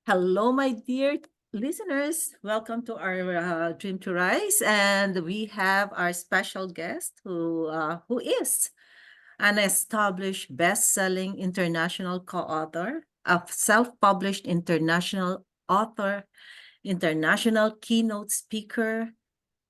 Hello, my dear listeners. Welcome to our Dream to Rise, and we have our special guest who is an established best-selling international co-author, a self-published international author, international keynote speaker,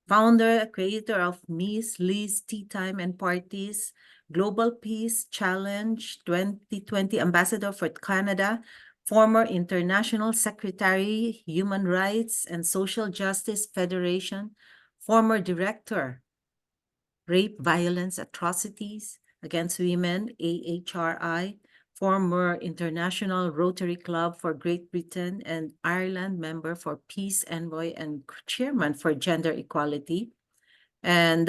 founder, creator of Miss Lee's Tea Time and Parties, Global Peace Challenge 2020 Ambassador for Canada, former International Secretary, Human Rights and Social Justice Federation, former Director, Rape, Violence, Atrocities Against Women, AHRI, former International Rotary Club for Great Britain and Ireland member for Peace Envoy and chairman for Gender Equality, and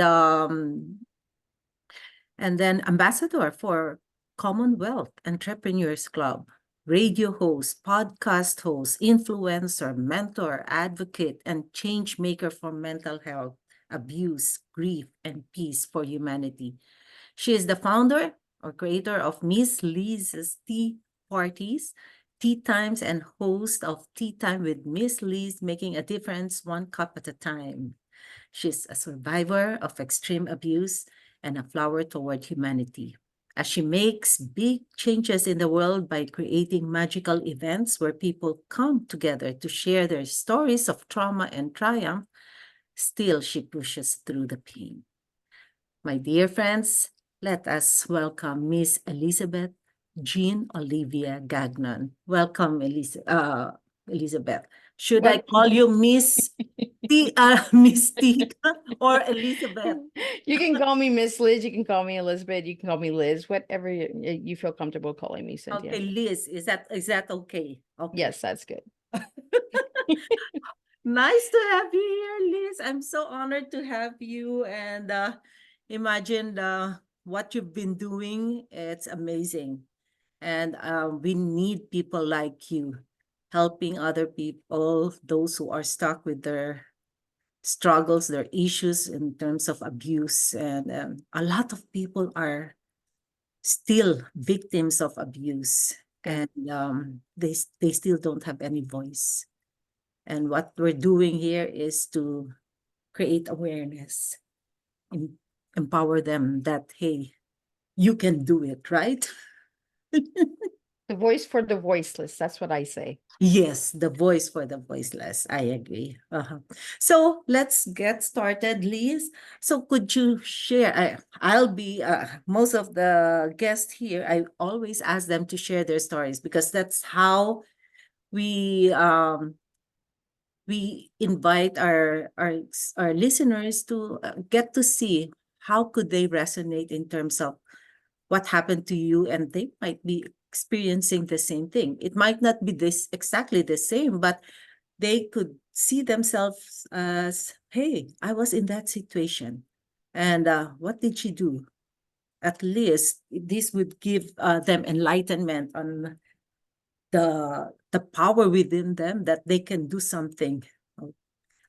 then ambassador for Commonwealth Entrepreneurs Club, radio host, podcast host, influencer, mentor, advocate, and change maker for mental health, abuse, grief, and peace for humanity. She is the founder or creator of Miss Lee's Tea Parties, Tea Times, and host of Tea Time with Miss Lee's, making a difference one cup at a time. She's a survivor of extreme abuse and a flower toward humanity. As she makes big changes in the world by creating magical events where people come together to share their stories of trauma and triumph, still she pushes through the pain. My dear friends, let us welcome Miss Elizabeth Jean Olivia Gagnon. Welcome, Elizabeth. Should I Well, call you Miss Miss Tita or Elizabeth? you can call me Miss Liz. You can call me Elizabeth. You can call me Liz. Whatever you feel comfortable calling me, Cynthia. Okay, Liz, is that okay? Okay. Yes, that's good. Nice to have you here, Liz. I'm so honored to have you, and imagine what you've been doing. It's amazing. And we need people like you helping other people, those who are stuck with their struggles, their issues in terms of abuse. And a lot of people are still victims of abuse, Yeah. and they still don't have any voice. And what we're doing here is to create awareness, em- empower them that, hey, you can do it, right? The voice for the voiceless. That's what I say. Yes, the voice for the voiceless. I agree. So let's get started, Liz. So could you share? I'll be most of the guests here. I always ask them to share their stories because that's how we invite our listeners to get to see how could they resonate in terms of what happened to you, and they might be experiencing the same thing. It might not be this exactly the same, but they could see themselves as, hey, I was in that situation, and what did she do? At least this would give them enlightenment on the power within them that they can do something.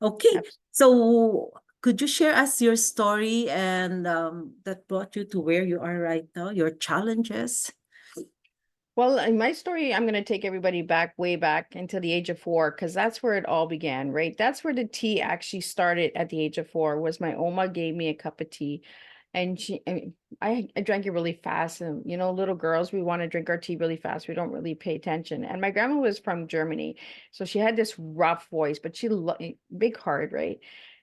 Okay, Abs- so could you share us your story and that brought you to where you are right now, your challenges? Well, in my story, I'm going to take everybody back, way back into the age of 4, because that's where it all began, right? That's where the tea actually started at the age of 4, was my Oma gave me a cup of tea. And I drank it really fast. And, little girls, we want to drink our tea really fast. We don't really pay attention. And my grandma was from Germany. So she had this rough voice, but big heart, right?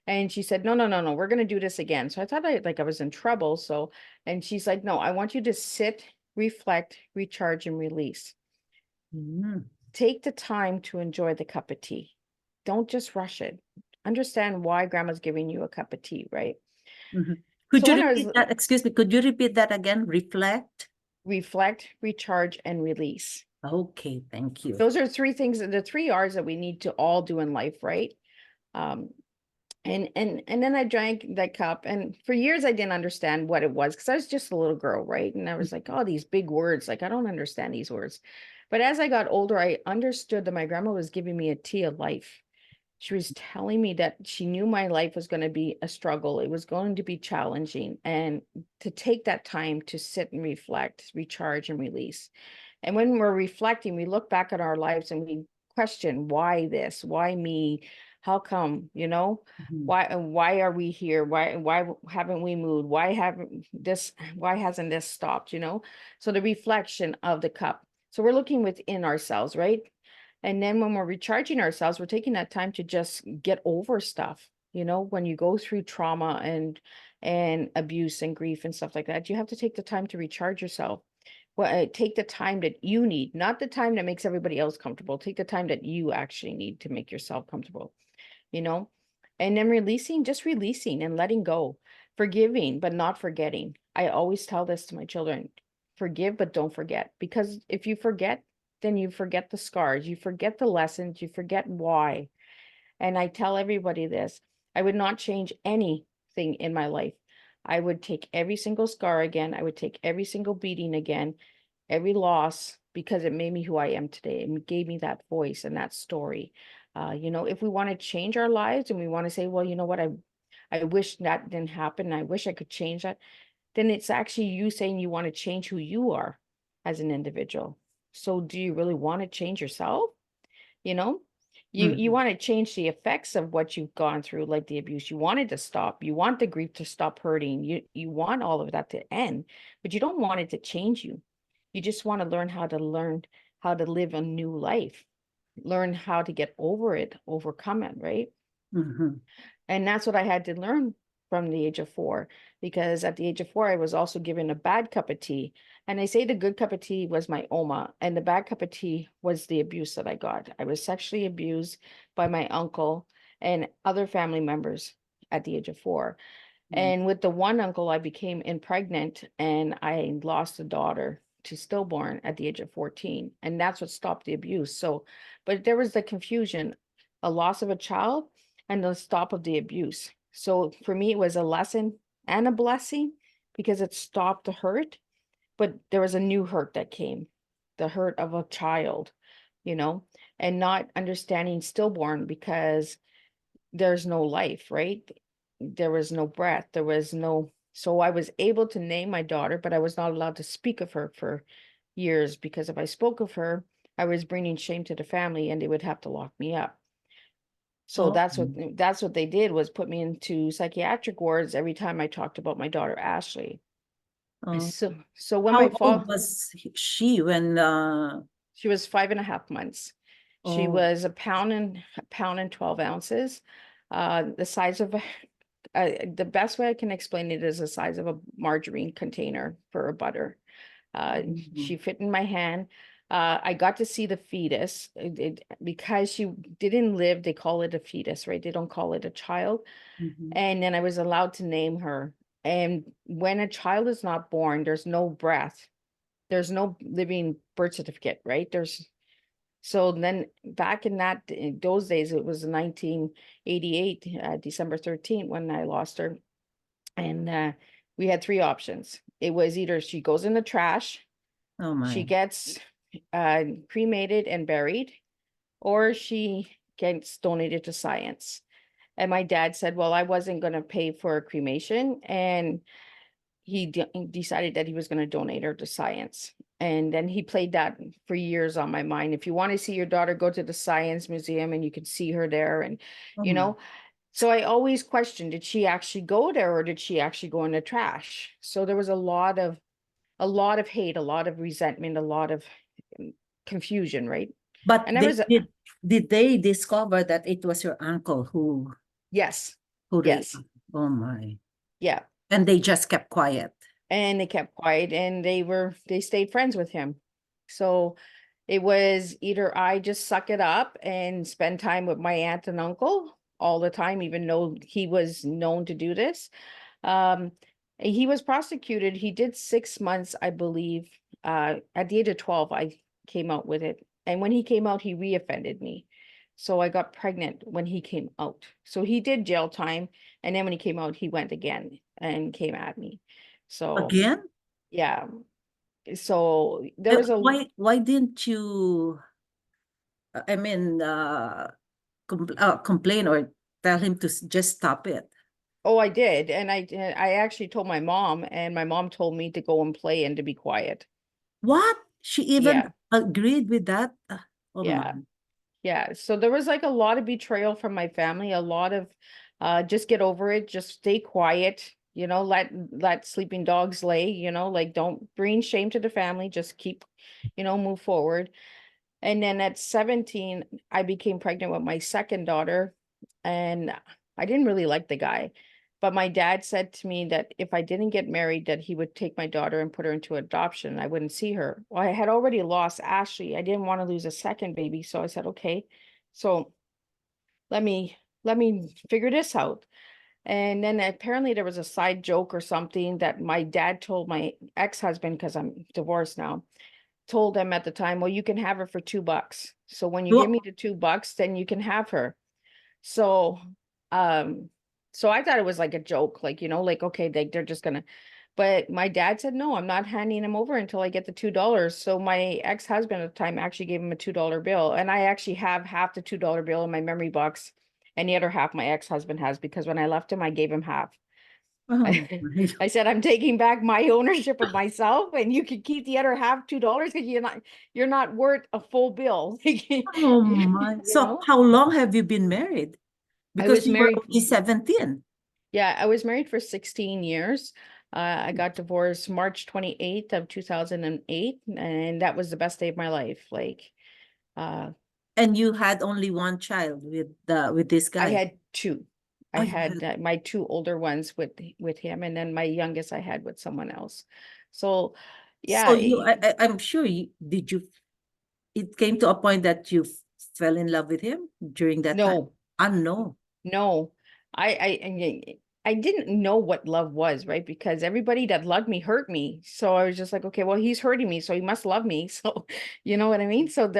And she said, no, no, no, no, we're going to do this again. So I thought I was in trouble. So, and she's like, no, I want you to sit, reflect, recharge, and release. Mm. Take the time to enjoy the cup of tea. Don't just rush it. Understand why grandma's giving you a cup of tea, right? Mhm. Could So you when I was repeat that? Excuse me, could you repeat that again? Reflect? reflect, recharge, and release. Okay, thank you. Those are 3 things, the 3 R's that we need to all do in life, right? Um, and then I drank that cup, and for years I didn't understand what it was because I was just a little girl, right? And I was like, oh, these big words, like I don't understand these words. But as I got older, I understood that my grandma was giving me a tea of life. She was telling me that she knew my life was going to be a struggle. It was going to be challenging, and to take that time to sit and reflect, recharge, and release. And when we're reflecting, we look back at our lives and we question, why this? Why me? How come, you know? Mhm. Why are we here? Why haven't we moved? Why hasn't this stopped, you know? So the reflection of the cup. So we're looking within ourselves, right? And then when we're recharging ourselves, we're taking that time to just get over stuff. You know, when you go through trauma and abuse and grief and stuff like that, you have to take the time to recharge yourself. Well, take the time that you need, not the time that makes everybody else comfortable. Take the time that you actually need to make yourself comfortable, you know? And then just releasing and letting go, forgiving, but not forgetting. I always tell this to my children, forgive, but don't forget. Because if you forget, then you forget the scars, you forget the lessons, you forget why. And I tell everybody this, I would not change anything in my life. I would take every single scar again. I would take every single beating again, every loss, because it made me who I am today. It gave me that voice and that story. You know, if we want to change our lives and we want to say, well, you know what, I wish that didn't happen. I wish I could change that. Then it's actually you saying you want to change who you are as an individual. So do you really want to change yourself? You know, you Mhm. want to change the effects of what you've gone through, like the abuse. You want it to stop. You want the grief to stop hurting. You want all of that to end, but you don't want it to change you. You just want to learn how to live a new life, learn how to get over it, overcome it, right? Mhm. And that's what I had to learn from the age of 4, because at the age of 4, I was also given a bad cup of tea. And they say the good cup of tea was my Oma, and the bad cup of tea was the abuse that I got. I was sexually abused by my uncle and other family members at the age of 4. Mm. And with the one uncle, I became impregnant and I lost a daughter to stillborn at the age of 14. And that's what stopped the abuse. So, but there was the confusion, a loss of a child and the stop of the abuse. So for me, it was a lesson and a blessing because it stopped the hurt, but there was a new hurt that came, the hurt of a child, you know, and not understanding stillborn because there's no life, right? There was no breath. There was no, so I was able to name my daughter, but I was not allowed to speak of her for years because if I spoke of her, I was bringing shame to the family and they would have to lock me up. So Oh. that's what they did was put me into psychiatric wards every time I talked about my daughter Ashley. Oh. So when my How father, old was she when she was 5.5 months. She oh. was a pound and 12 ounces, the size of the best way I can explain it is the size of a margarine container for a butter. Mhm. She fit in my hand. I got to see the fetus because she didn't live. They call it a fetus, right? They don't call it a child. Mhm. And then I was allowed to name her. And when a child is not born, there's no breath. There's no living birth certificate, right? So then back in those days, it was 1988, December 13th, when I lost her. And we had 3 options. It was either she goes in the trash, Oh she my. gets cremated and buried, or she gets donated to science. And my dad said, well, I wasn't going to pay for a cremation. And he decided that he was going to donate her to science. And then he played that for years on my mind. If you want to see your daughter, go to the science museum and you can see her there. And, Oh you my. know, so I always questioned, did she actually go there or did she actually go in the trash? So there was a lot of hate, a lot of resentment, a lot of confusion, right? But And I was, did they discover that it was your uncle yes, who raped? yes, Oh my. yeah. And they just kept quiet. And they kept quiet and they stayed friends with him. So it was either I just suck it up and spend time with my aunt and uncle all the time, even though he was known to do this. Um, he was prosecuted. He did 6 months, I believe. At the age of 12, I came out with it. And when he came out, he reoffended me. So I got pregnant when he came out. So he did jail time. And then when he came out, he went again and came at me. So Again? yeah. So there was a, Why didn't you I mean complain or tell him to just stop it? oh, I did. And I actually told my mom and my mom told me to go and play and to be quiet. What? She even Yeah. agreed with that? Oh my. Yeah. Yeah. So there was like a lot of betrayal from my family, a lot of just get over it, just stay quiet, let sleeping dogs lay, like don't bring shame to the family, just keep, move forward. And then at 17, I became pregnant with my second daughter, and I didn't really like the guy. But my dad said to me that if I didn't get married, that he would take my daughter and put her into adoption. And I wouldn't see her. Well, I had already lost Ashley. I didn't want to lose a second baby. So I said, okay, so let me figure this out. And then apparently there was a side joke or something that my dad told my ex-husband, because I'm divorced now, told him at the time, well, you can have her for $2. So when you give me Well, the $2, then you can have her. So, um, so I thought it was like a joke, like, like, okay, they're just gonna, but my dad said, no, I'm not handing him over until I get the $2. So my ex-husband at the time actually gave him a $2 bill. And I actually have half the $2 bill in my memory box. And the other half my ex-husband has, because when I left him, I gave him half. oh I, my, I said, I'm taking back my ownership of myself, and you can keep the other half $2 because you're not worth a full bill. oh my. So how long have you been married? I Because was you were married. only 17. Yeah, I was married for 16 years. I got divorced March 28th of 2008, and that was the best day of my life. Like, uh, And you had only one child with this I guy. had two. I Oh, you had had. my two older ones with him, and then my youngest I had with someone else. So, So yeah, I'm sure it came to a point that you fell in love with him during that time? no, Ah, no. no, I didn't know what love was, right? Because everybody that loved me hurt me. So I was just like, okay, well, he's hurting me, so he must love me. So, you know what I mean? So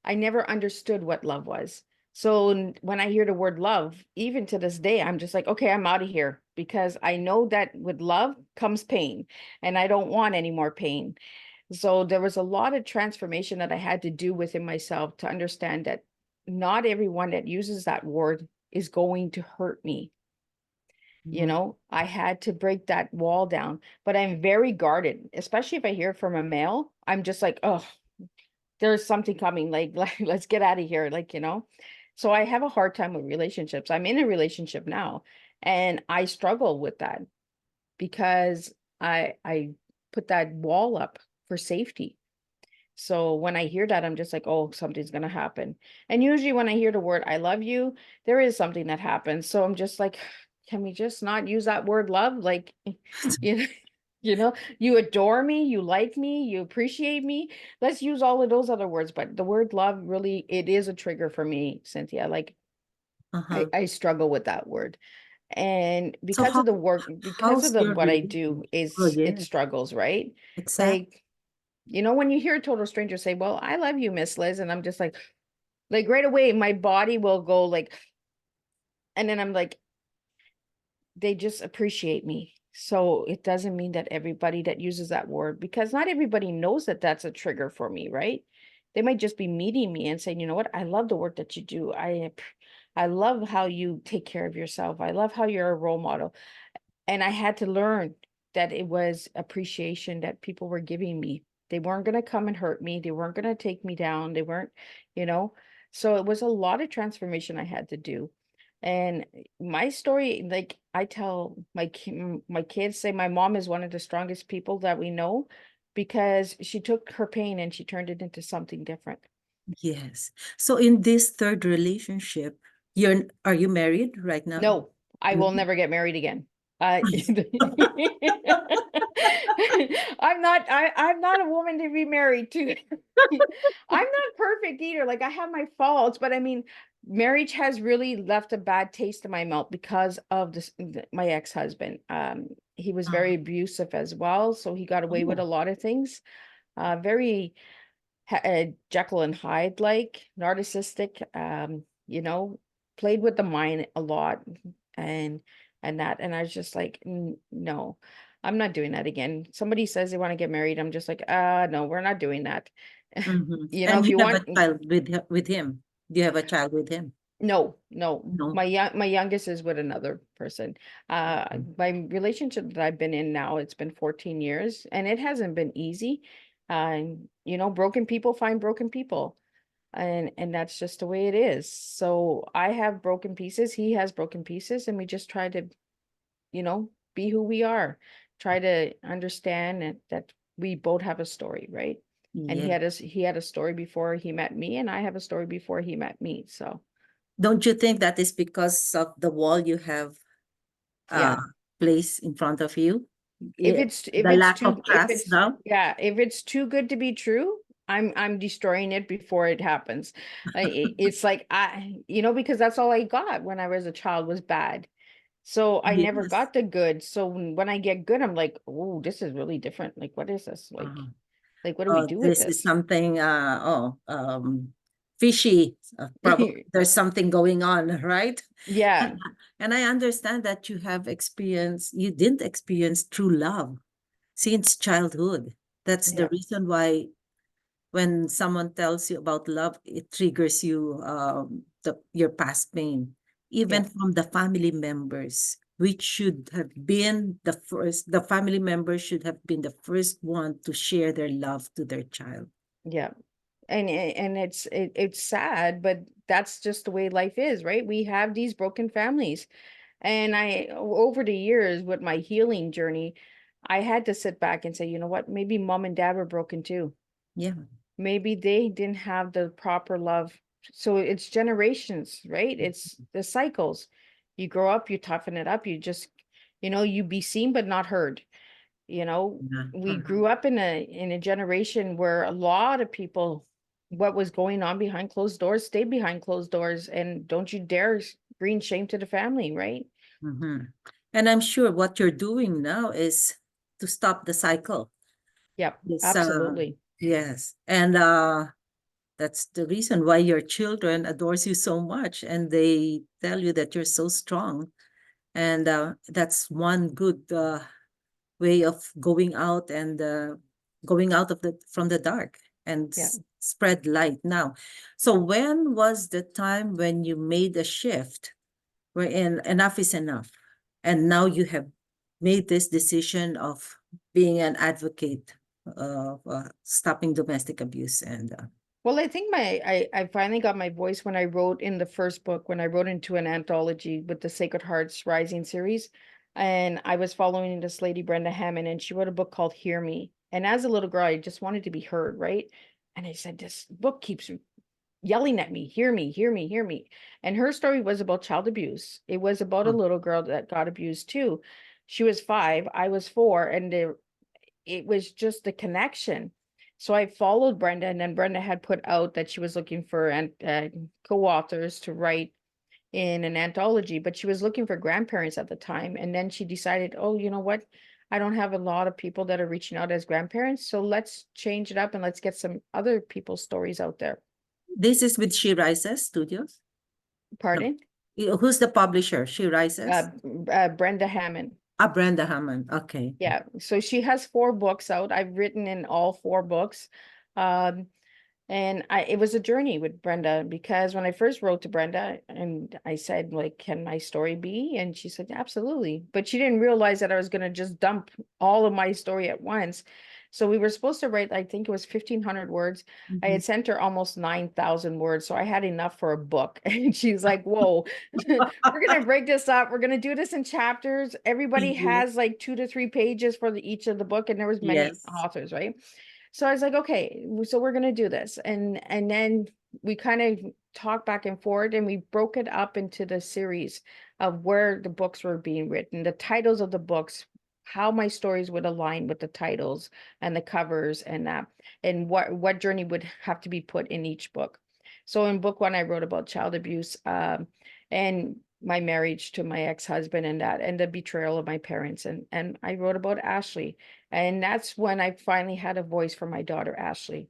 I never understood what love was. So when I hear the word love, even to this day, I'm just like, okay, I'm out of here, because I know that with love comes pain, and I don't want any more pain. So there was a lot of transformation that I had to do within myself to understand that not everyone that uses that word is going to hurt me. Mhm. I had to break that wall down, but I'm very guarded, especially if I hear from a male. I'm just like, oh, there's something coming, like let's get out of here, so I have a hard time with relationships. I'm in a relationship now, and I struggle with that because I put that wall up for safety. So when I hear that, I'm just like, oh, something's gonna happen. And usually when I hear the word I love you, there is something that happens. So I'm just like, can we just not use that word love? Like, you know, you adore me, you like me, you appreciate me. Let's use all of those other words. But the word love really, it is a trigger for me, Cynthia. Like, I, Uh-huh. I struggle with that word. And So because of the work, because of how's the your what I do relationship? Oh, is it yeah, struggles, right? exactly. Like, when you hear a total stranger say, well, I love you, Miss Liz, and I'm just like right away, my body will go like, and then I'm like, they just appreciate me. So it doesn't mean that everybody that uses that word, because not everybody knows that that's a trigger for me, right? They might just be meeting me and saying, you know what, I love the work that you do. I love how you take care of yourself. I love how you're a role model. And I had to learn that it was appreciation that people were giving me. They weren't going to come and hurt me. They weren't going to take me down. They weren't, you know. So it was a lot of transformation I had to do. And my story, like I tell my kids, say my mom is one of the strongest people that we know, because she took her pain and she turned it into something different. Yes. So in this third relationship, are you married right now? No, I No. will never get married again. I I'm not a woman to be married to. I'm not perfect either. Like, I have my faults, but I mean, marriage has really left a bad taste in my mouth because of my ex-husband. He was very Ah, abusive as well, so he got away with a oh. lot of things. Very Jekyll and Hyde, like narcissistic, played with the mind a lot, and and I was just like, No, I'm not doing that again. Somebody says they want to get married, I'm just like, no, we're not doing that. Mhm. If And you you have want, a child with him. Do you have a child with him? no, no. No. My youngest is with another person. Mhm. My relationship that I've been in now, it's been 14 years, and it hasn't been easy. Broken people find broken people. And that's just the way it is. So I have broken pieces, he has broken pieces, and we just try to, be who we are. Try to understand that we both have a story, right? And Yeah. he had a story before he met me, and I have a story before he met me. So Don't you think that is because of the wall you have uh yeah. placed in front of you? If Yeah, the lack of trust now? if it's too good to be true, I'm destroying it before it happens. It's like because that's all I got when I was a child was bad. So I never Yes. got the good. So when I get good, I'm like, oh, this is really different. Like, what is this? Uh-huh. Like, what do we Oh, do with this is this? something fishy. Probably there's something going on, right? Yeah, And, and I understand that you didn't experience true love since childhood. That's the yeah, reason why when someone tells you about love, it triggers you your past pain, yeah, even from the family members, which should have been the family members should have been the first one to share their love to their child. yeah. And it's sad, but that's just the way life is, right? We have these broken families. And over the years with my healing journey, I had to sit back and say, you know what, maybe mom and dad were broken too. Yeah. Maybe they didn't have the proper love. So it's generations, right? It's the cycles. You grow up, you toughen it up, you just, you be seen but not heard. You know, Yeah. we Mhm. grew up in a generation where a lot of people, what was going on behind closed doors, stayed behind closed doors, and don't you dare bring shame to the family, right? Mhm. And I'm sure what you're doing now is to stop the cycle. Yep, Yes, absolutely. yes. And that's the reason why your children adores you so much and they tell you that you're so strong. And that's one good way of going out of the from the dark and Yeah. spread light now. So when was the time when you made a shift wherein enough is enough? And now you have made this decision of being an advocate of stopping domestic abuse and Well, I think I finally got my voice when I wrote in the first book, when I wrote into an anthology with the Sacred Hearts Rising series. And I was following this lady, Brenda Hammond, and she wrote a book called Hear Me. And as a little girl, I just wanted to be heard, right? And I said, this book keeps yelling at me, hear me, hear me, hear me. And her story was about child abuse. It was about a oh, little girl that got abused too. She was 5, I was 4, and it was just a connection. So I followed Brenda, and then Brenda had put out that she was looking for co-authors to write in an anthology, but she was looking for grandparents at the time. And then she decided, oh, you know what? I don't have a lot of people that are reaching out as grandparents. So let's change it up and let's get some other people's stories out there. this is with She Rises Studios. No. Pardon? Who's the publisher? She Uh, Rises? Brenda Hammond. Ah, Brenda Hammond. Okay. Yeah. So she has 4 books out. I've written in all 4 books. Um, And it was a journey with Brenda, because when I first wrote to Brenda and I said, like, can my story be? And she said, absolutely. But she didn't realize that I was going to just dump all of my story at once. So we were supposed to write, I think it was 1,500 words. I Mhm. had sent her almost 9,000 words. So I had enough for a book. And she's like, whoa, we're going to break this up. We're going to do this in chapters. Everybody Yeah. has like 2 to 3 pages for each of the book. And there was many Yes. authors, right? So I was like, okay, so we're gonna do this. And then we kind of talked back and forth, and we broke it up into the series of where the books were being written, the titles of the books, how my stories would align with the titles and the covers and that, and what journey would have to be put in each book. So in book 1, I wrote about child abuse, and my marriage to my ex-husband, and that, and the betrayal of my parents. And I wrote about Ashley, and that's when I finally had a voice for my daughter, Ashley.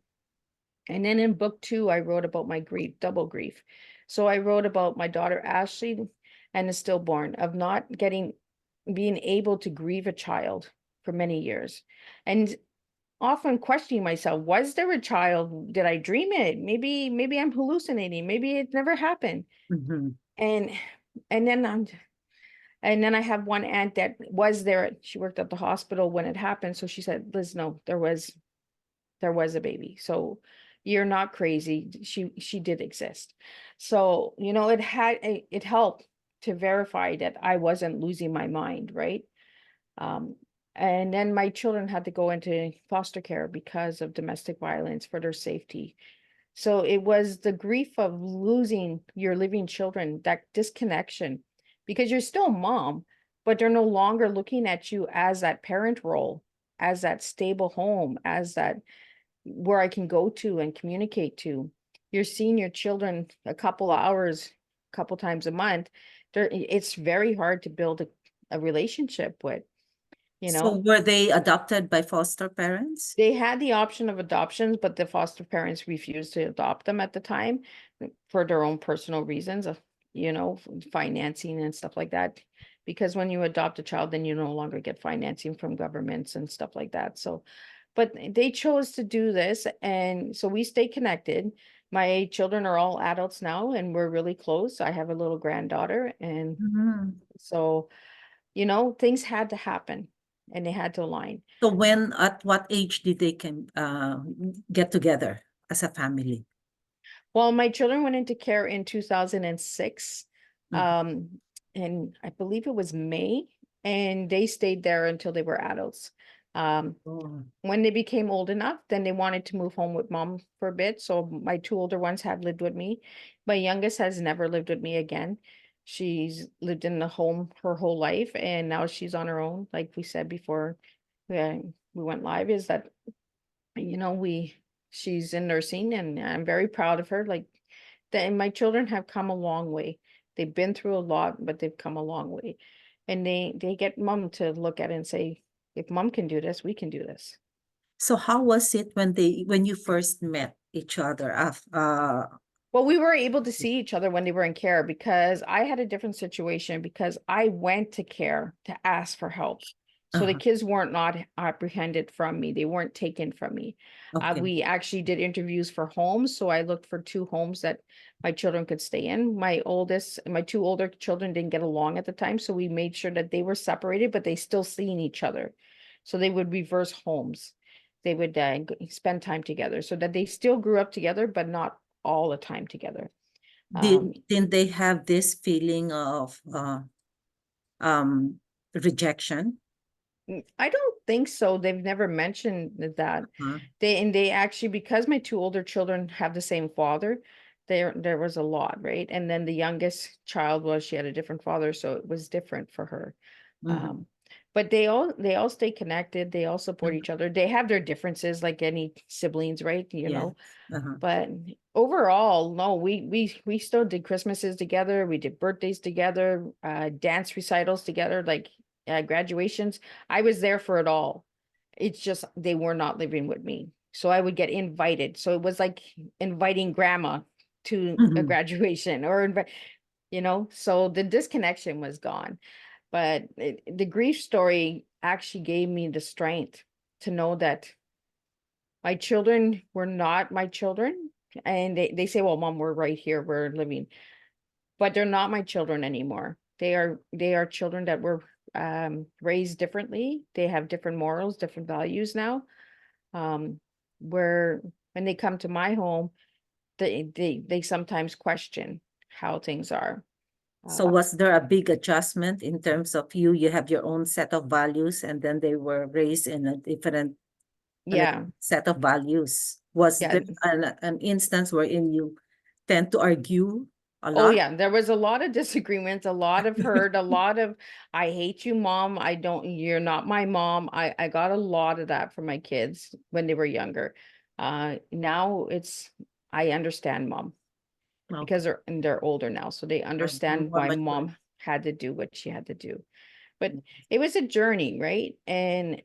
And then in book 2, I wrote about my grief, double grief. So I wrote about my daughter, Ashley, and the stillborn, of not being able to grieve a child for many years. And often questioning myself, was there a child? Did I dream it? Maybe I'm hallucinating. Maybe it never happened. Mhm. And and then I have one aunt that was there. She worked at the hospital when it happened. So she said, Liz, no, there was a baby. So, you're not crazy. She did exist. So, you know, it helped to verify that I wasn't losing my mind, right? Um, and then my children had to go into foster care because of domestic violence for their safety. So it was the grief of losing your living children, that disconnection, because you're still mom, but they're no longer looking at you as that parent role, as that stable home, as that where I can go to and communicate to. You're seeing your children a couple of hours, a couple times a month. It's very hard to build a relationship with, you So know. were they adopted by foster parents? They had the option of adoptions, but the foster parents refused to adopt them at the time for their own personal reasons of, you know, financing and stuff like that. Because when you adopt a child, then you no longer get financing from governments and stuff like that. So, but they chose to do this. And so we stay connected. My children are all adults now and we're really close. I have a little granddaughter. And Mhm. so, you know, things had to happen and they had to align. So at what age did they get together as a family? Well, my children went into care in 2006. Mhm. And I believe it was May, and they stayed there until they were adults. Um, Oh. when they became old enough, then they wanted to move home with mom for a bit. So my two older ones have lived with me. My youngest has never lived with me again. She's lived in the home her whole life, and now she's on her own. Like we said before, we went live, is that, you know, she's in nursing and I'm very proud of her. Like and my children have come a long way. They've been through a lot, but they've come a long way. And they get mom to look at it and say, if mom can do this, we can do this. So how was it when you first met each other? Well, we were able to see each other when they were in care because I had a different situation because I went to care to ask for help. So the uh kids weren't not apprehended from me. They weren't taken from me. Okay. We actually did interviews for homes. So I looked for 2 homes that my children could stay in. My two older children didn't get along at the time. So we made sure that they were separated, but they still seen each other. So they would reverse homes. They would spend time together so that they still grew up together, but not all the time together. Didn't they have this feeling of um rejection? I don't think so. They've never mentioned that. Uh, They actually, because my two older children have the same father, there was a lot, right? And then the youngest child she had a different father, so it was different for her. mhm, Um, but they all stay connected. They all support mhm. each other. They have their differences like any siblings, right? You Yes. know, Uh-huh. but overall, no, we still did Christmases together. We did birthdays together, dance recitals together, like graduations. I was there for it all. It's just they were not living with me. So I would get invited. So it was like inviting grandma to a Mhm. graduation or you know, so the disconnection was gone. But the grief story actually gave me the strength to know that my children were not my children. And they say, well, mom, we're right here, we're living, but they're not my children anymore. They are children that were raised differently. They have different morals, different values now. Um, where when they come to my home, they sometimes question how things are. So Uh, was there a big adjustment in terms of you have your own set of values and then they were raised in a different like yeah, set of values? Was yeah. there an instance wherein you tend to argue a Oh lot? yeah, there was a lot of disagreements, a lot of hurt, a lot of I hate you, mom. I don't, you're not my mom. I got a lot of that from my kids when they were younger. Now it's I understand mom Okay. because they're older now, so they understand More why mature. mom had to do what she had to do. But it was a journey, right? And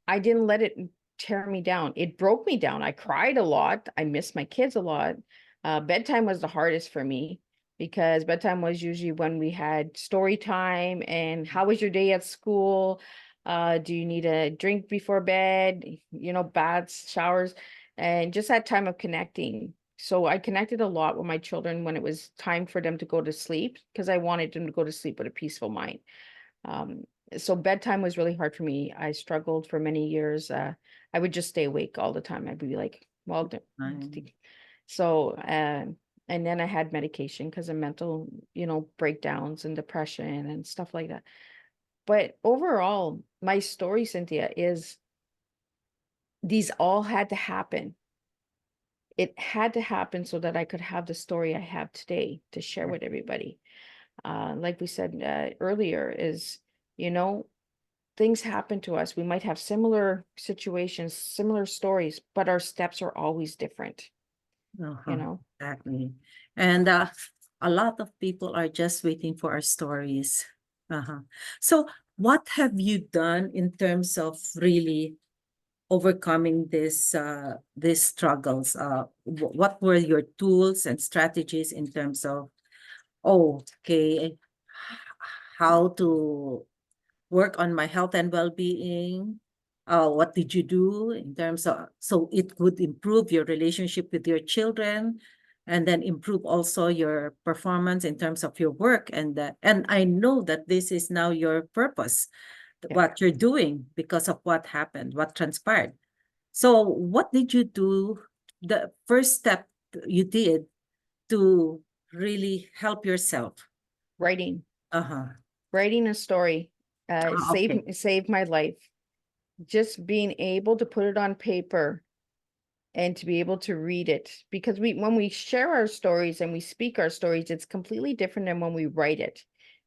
I didn't let it tear me down. It broke me down. I cried a lot. I missed my kids a lot. Bedtime was the hardest for me because bedtime was usually when we had story time and how was your day at school? Do you need a drink before bed? You know, baths, showers, and just that time of connecting. So I connected a lot with my children when it was time for them to go to sleep because I wanted them to go to sleep with a peaceful mind. Um, so bedtime was really hard for me. I struggled for many years. I would just stay awake all the time. I'd be like, well, Fine. So, and then I had medication because of mental, breakdowns and depression and stuff like that. But overall, my story, Cynthia, is these all had to happen. It had to happen so that I could have the story I have today to share with everybody. Like we said earlier, is, you know, things happen to us. We might have similar situations, similar stories, but our steps are always different, you Uh-huh, know? exactly. And a lot of people are just waiting for our stories. Uh-huh. So what have you done in terms of really overcoming these struggles? What were your tools and strategies in terms of, oh, okay, how to work on my health and well-being? What did you do in terms of, so it would improve your relationship with your children, and then improve also your performance in terms of your work? And I know that this is now your purpose, Yeah. what you're doing because of what happened, what transpired. So what did you do? The first step you did to really help yourself? Writing, Uh-huh. writing a story, Okay. saved my life. Just being able to put it on paper and to be able to read it, because when we share our stories and we speak our stories, it's completely different than when we write it.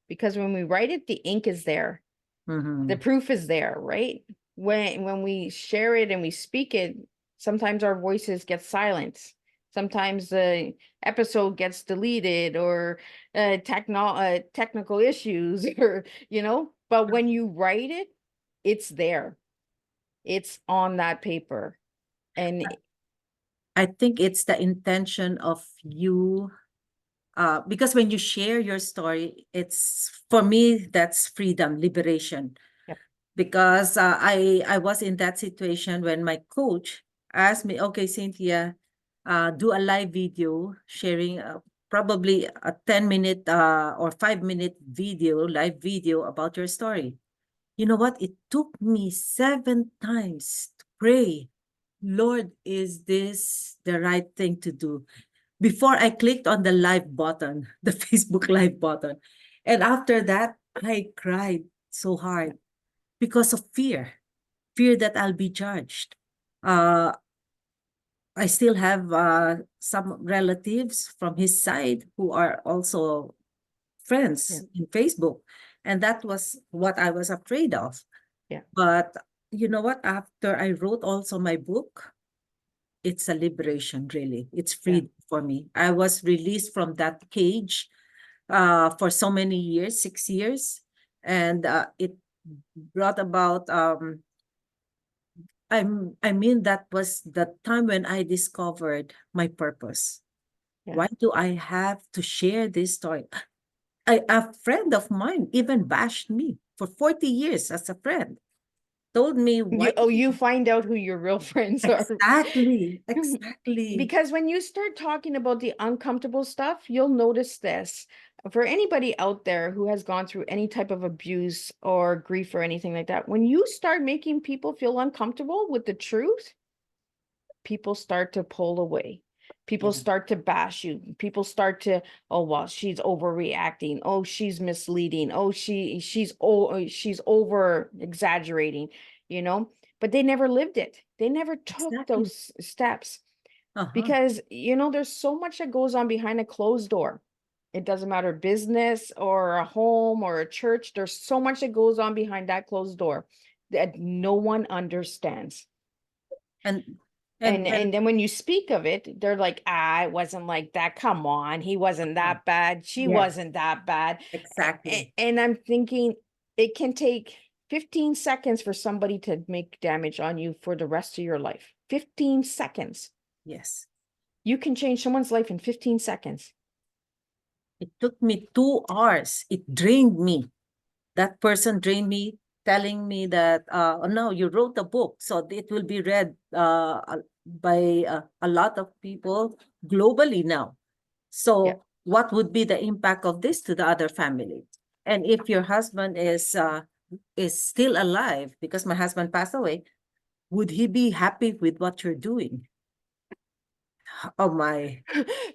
Because when we write it, the ink is there, the Mm-hmm. proof is there, right? When we share it and we speak it, sometimes our voices get silenced. Sometimes the episode gets deleted, or technical issues, or But when you write it, it's there. It's on that paper, and I think it's the intention of you, because when you share your story, it's, for me, that's freedom, liberation. yep, Because I was in that situation when my coach asked me, okay, Cynthia, do a live video sharing, probably a 10-minute or 5-minute video, live video about your story. You know what? It took me 7 times to pray, Lord, is this the right thing to do? Before I clicked on the live button, the Facebook live button. And after that, I cried so hard because of fear that I'll be judged. Uh, I still have some relatives from his side who are also yeah, friends in Facebook. And that was what I was afraid of. yeah, But you know what? After I wrote also my book, it's a liberation, really. It's yeah. freedom for me. I was released from that cage for so many years, 6 years. And it brought about, I mean, that was the time when I discovered my purpose. Yeah. Why do I have to share this story? A friend of mine even bashed me for 40 years as a friend, told me, why? You find out who your real friends are. Exactly, exactly. Because when you start talking about the uncomfortable stuff, you'll notice this. For anybody out there who has gone through any type of abuse or grief or anything like that, when you start making people feel uncomfortable with the truth, people start to pull away. People Yeah, start to bash you. People start to, oh well, she's overreacting. Oh, she's misleading. Oh, she's over exaggerating, you know. But they never lived it. They never took exactly. those steps, Uh-huh. because there's so much that goes on behind a closed door. It doesn't matter, business or a home or a church. There's so much that goes on behind that closed door that no one understands. And And and and then when you speak of it, they're like, it wasn't like that. Come on, he wasn't uh, that bad. She yes, wasn't that bad. exactly. And I'm thinking it can take 15 seconds for somebody to make damage on you for the rest of your life. 15 seconds. Yes. You can change someone's life in 15 seconds. It took me 2 hours. It drained me. That person drained me, telling me that, oh, no, you wrote a book, so it will be read by a lot of people globally now. Yeah. So what would be the impact of this to the other family? And if your husband is still alive, because my husband passed away, would he be happy with what you're doing? Oh my.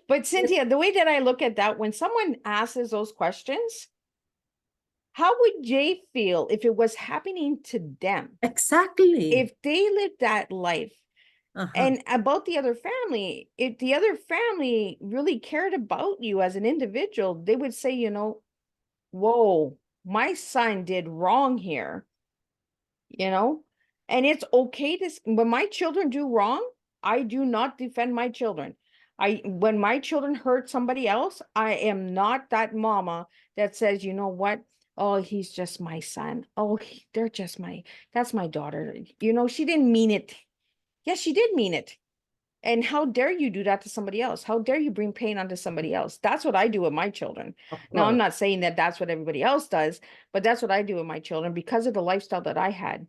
But Cynthia, the way that I look at that, when someone asks those questions, how would they feel if it was happening to them? Exactly. If they lived that life? Uh-huh. And about the other family, if the other family really cared about you as an individual, they would say, whoa, my son did wrong here, you know? And it's okay to, when my children do wrong, I do not defend my children. When my children hurt somebody else, I am not that mama that says, you know what? Oh, he's just my son. Oh, they're just that's my daughter. She didn't mean it. Yes, she did mean it. And how dare you do that to somebody else? How dare you bring pain onto somebody else? That's what I do with my children. Of Now, I'm course. not saying that that's what everybody else does, but that's what I do with my children because of the lifestyle that I had.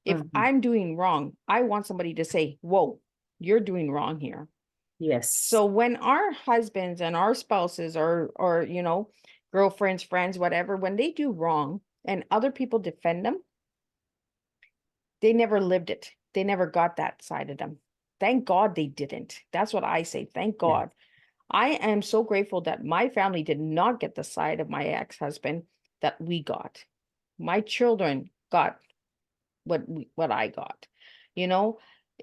If Mhm. I'm doing wrong, I want somebody to say, whoa, you're doing wrong here. Yes. So when our husbands and our spouses or girlfriends, friends, whatever, when they do wrong and other people defend them, they never lived it. They never got that side of them. Thank God they didn't. That's what I say. Thank Yeah. God. I am so grateful that my family did not get the side of my ex-husband that we got. My children got what I got, you know?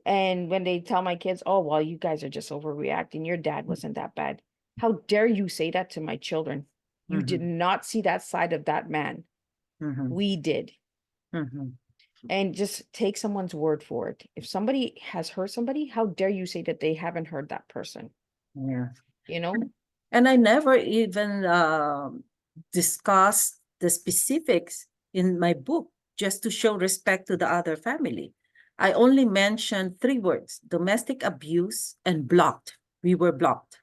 And when they tell my kids, "Oh, well, you guys are just overreacting. Your dad wasn't that bad." How dare you say that to my children? You did Mm-hmm. not see that side of that man. Mm-hmm. We did. Mm-hmm. And just take someone's word for it. If somebody has hurt somebody, how dare you say that they haven't heard that person? Yeah. You know? And I never even discussed the specifics in my book just to show respect to the other family. I only mentioned three words: domestic abuse and blocked. We were blocked.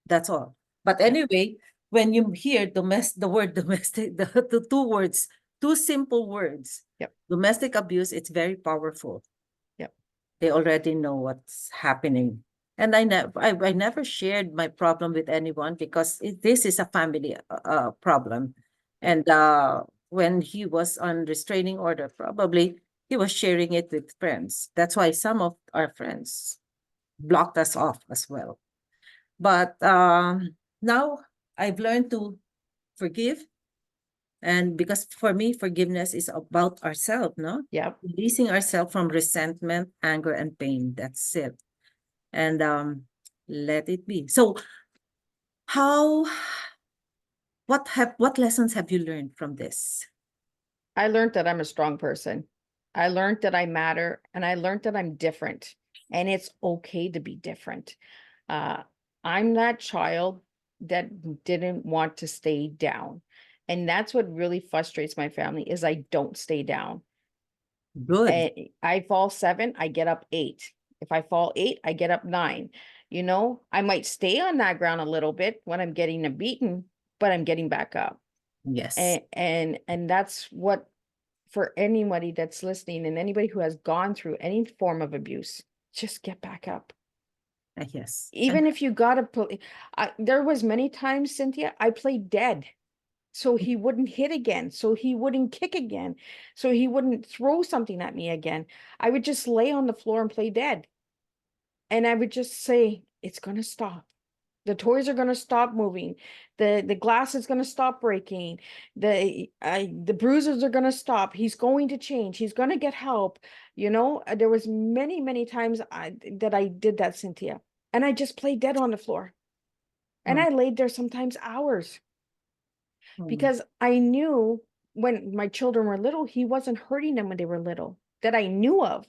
That's all. But Yep. anyway, when you hear the word domestic, the two words, two simple words, Yep. domestic abuse, it's very powerful. Yep. They already know what's happening. And I never shared my problem with anyone because this is a family problem. Yep. And when he was on restraining order, probably he was sharing it with friends. That's why some of our friends blocked us off as well. But now I've learned to forgive. And because for me, forgiveness is about ourselves, no? Yep. Releasing ourselves from resentment, anger, and pain. That's it. And let it be. So how what lessons have you learned from this? I learned that I'm a strong person. I learned that I matter and I learned that I'm different and it's okay to be different. Uh, I'm that child that didn't want to stay down. And that's what really frustrates my family is I don't stay down. Good. And I fall 7, I get up 8. If I fall 8, I get up 9. I might stay on that ground a little bit when I'm getting a beaten, but I'm getting back up. Yes. And that's what for anybody that's listening and anybody who has gone through any form of abuse, just get back up. Yes. And Even if you gotta play, there was many times, Cynthia, I played dead. So he wouldn't hit again, so he wouldn't kick again, so he wouldn't throw something at me again. I would just lay on the floor and play dead. And I would just say, it's gonna stop. The toys are going to stop moving. The glass is going to stop breaking. The bruises are going to stop. He's going to change. He's going to get help. There was many times that I did that, Cynthia, and I just played dead on the floor. And mm, I laid there sometimes hours mm, because I knew when my children were little, he wasn't hurting them when they were little that I knew of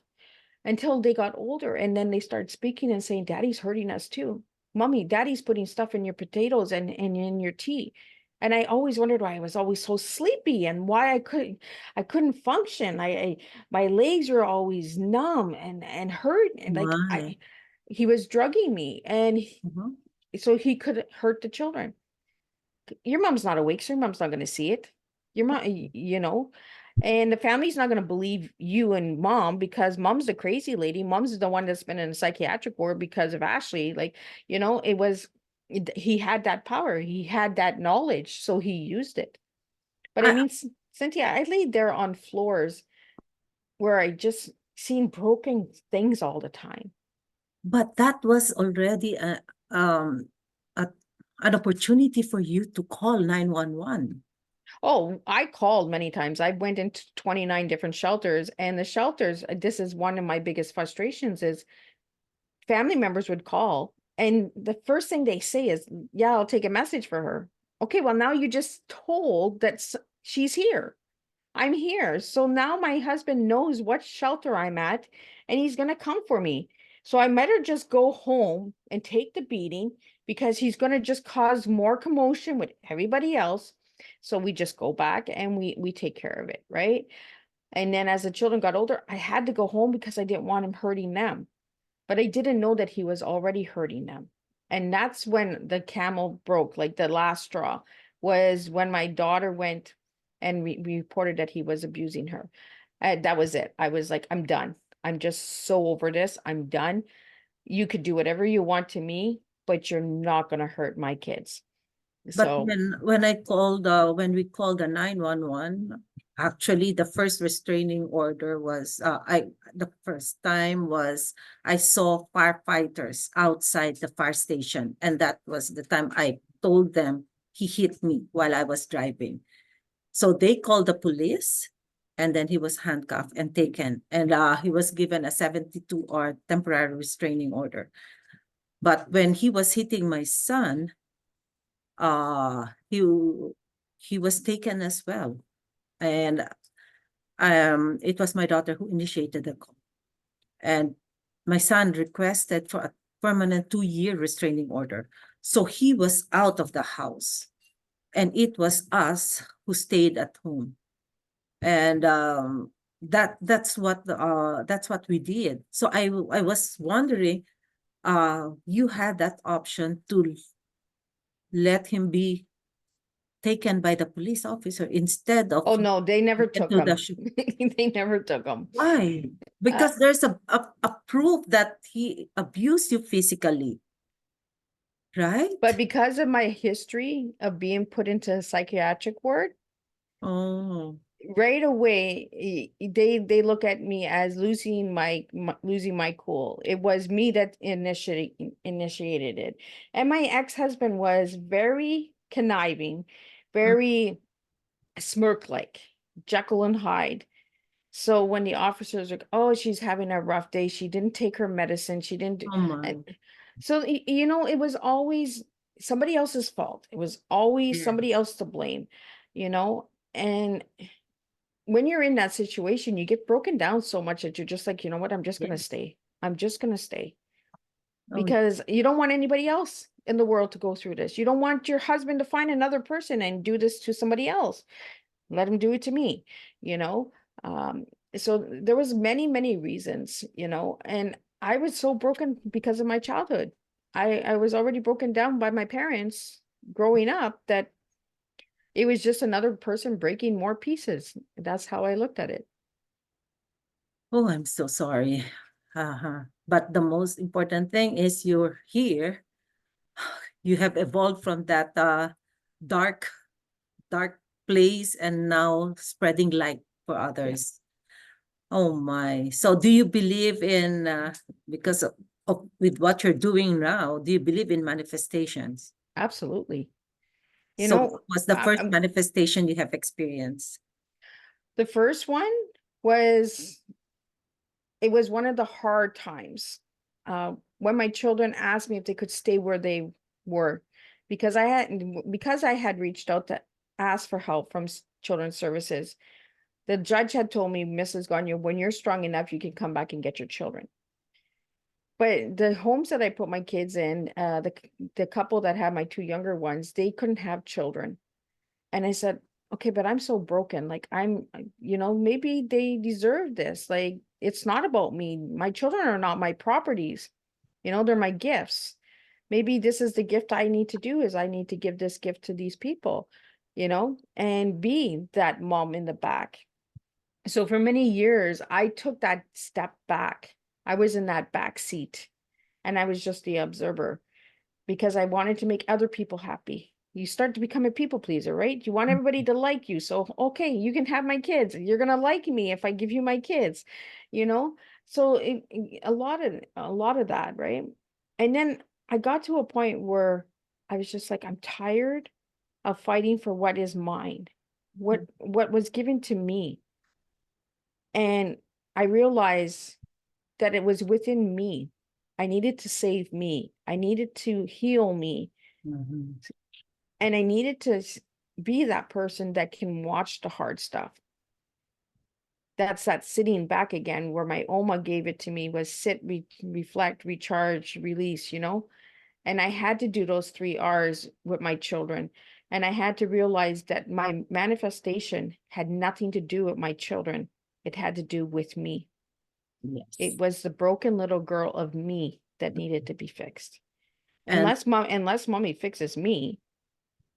until they got older. And then they started speaking and saying, Daddy's hurting us too. Mommy, Daddy's putting stuff in your potatoes and in your tea. And I always wondered why I was always so sleepy and why I couldn't function. My legs were always numb and hurt. And like my. he was drugging me Mhm. so he could hurt the children. Your mom's not awake, so your mom's not going to see it. Your mom, and the family's not going to believe you and mom because mom's the crazy lady. Mom's the one that's been in a psychiatric ward because of Ashley. Like, he had that power, he had that knowledge, so he used it. But I I, mean, Cynthia, I laid there on floors where I just seen broken things all the time. But that was already um, a, an opportunity for you to call 911. Oh, I called many times. I went into 29 different shelters, and the shelters, this is one of my biggest frustrations is family members would call, and the first thing they say is, yeah, I'll take a message for her. Okay, well, now you just told that she's here. I'm here. So now my husband knows what shelter I'm at, and he's going to come for me. So I better just go home and take the beating, because he's going to just cause more commotion with everybody else. So we just go back and we take care of it, right? And then as the children got older, I had to go home because I didn't want him hurting them. But I didn't know that he was already hurting them. And that's when the camel broke, like the last straw, was when my daughter went and we reported that he was abusing her. That was it. I was like, I'm done. I'm just so over this. I'm done. You could do whatever you want to me, but you're not going to hurt my kids. But So, when we called the 911, actually the first restraining order was the first time was I saw firefighters outside the fire station, and that was the time I told them he hit me while I was driving. So they called the police, and then he was handcuffed and taken, and he was given a 72-hour temporary restraining order. But when he was hitting my son, uh he he was taken as well, and it was my daughter who initiated the call, and my son requested for a permanent 2-year restraining order, so he was out of the house, and it was us who stayed at home. And that's what we did. So I was wondering, you had that option to let him be taken by the police officer instead of oh no, they never taken took to the him. They never took him. why? Because there's a proof that he abused you physically, But right? because of my history of being put into a psychiatric ward, Oh, right away they look at me as losing my cool. It was me that initiated it. And my ex-husband was very conniving, mm, very smirk like Jekyll and Hyde. So when the officers are, oh, she's having a rough day, she didn't take her medicine, she didn't oh my. and so you know, it was always somebody else's fault. It was always Yeah. somebody else to blame, you know. And when you're in that situation, you get broken down so much that you're just like, you know what, I'm just Yeah. gonna stay. I'm just gonna stay, Oh, because you don't want anybody else in the world to go through this. You don't want your husband to find another person and do this to somebody else. Let him do it to me, you know. Um, so there was many reasons, you know, and I was so broken because of my childhood. I was already broken down by my parents growing up, that it was just another person breaking more pieces. That's how I looked at it. oh, I'm so sorry. Uh-huh. But the most important thing is you're here. You have evolved from that dark, dark place and now spreading light for Yeah, others. Oh my. So do you believe in, because of with what you're doing now, do you believe in manifestations? absolutely. You So know, what was the first I'm manifestation you have experienced? the first one was, it was one of the hard times when my children asked me if they could stay where they were, because I had reached out to ask for help from children's services. The judge had told me, Mrs. Gagnon, when you're strong enough, you can come back and get your children. But the homes that I put my kids in, the couple that had my two younger ones, they couldn't have children. And I said, okay, but I'm so broken. Like you know, maybe they deserve this. Like, it's not about me. My children are not my properties. You know, they're my gifts. Maybe this is the gift I need to do, is I need to give this gift to these people, you know, and be that mom in the back. So for many years, I took that step back. I was in that back seat, and I was just the observer, because I wanted to make other people happy. You start to become a people pleaser, right? You want everybody to like you. So, okay, you can have my kids. You're going to like me if I give you my kids, you know? so a lot of that, right? And then I got to a point where I was just like, I'm tired of fighting for what is mine, what was given to me. And I realized that it was within me. I needed to save me. I needed to heal me. Mhm. And I needed to be that person that can watch the hard stuff. That's that sitting back again where my Oma gave it to me, was sit, reflect, recharge, release, And I had to do those 3 R's with my children. And I had to realize that my manifestation had nothing to do with my children. It had to do with me. It Yes. was the broken little girl of me that needed to be fixed. And Unless mommy fixes me,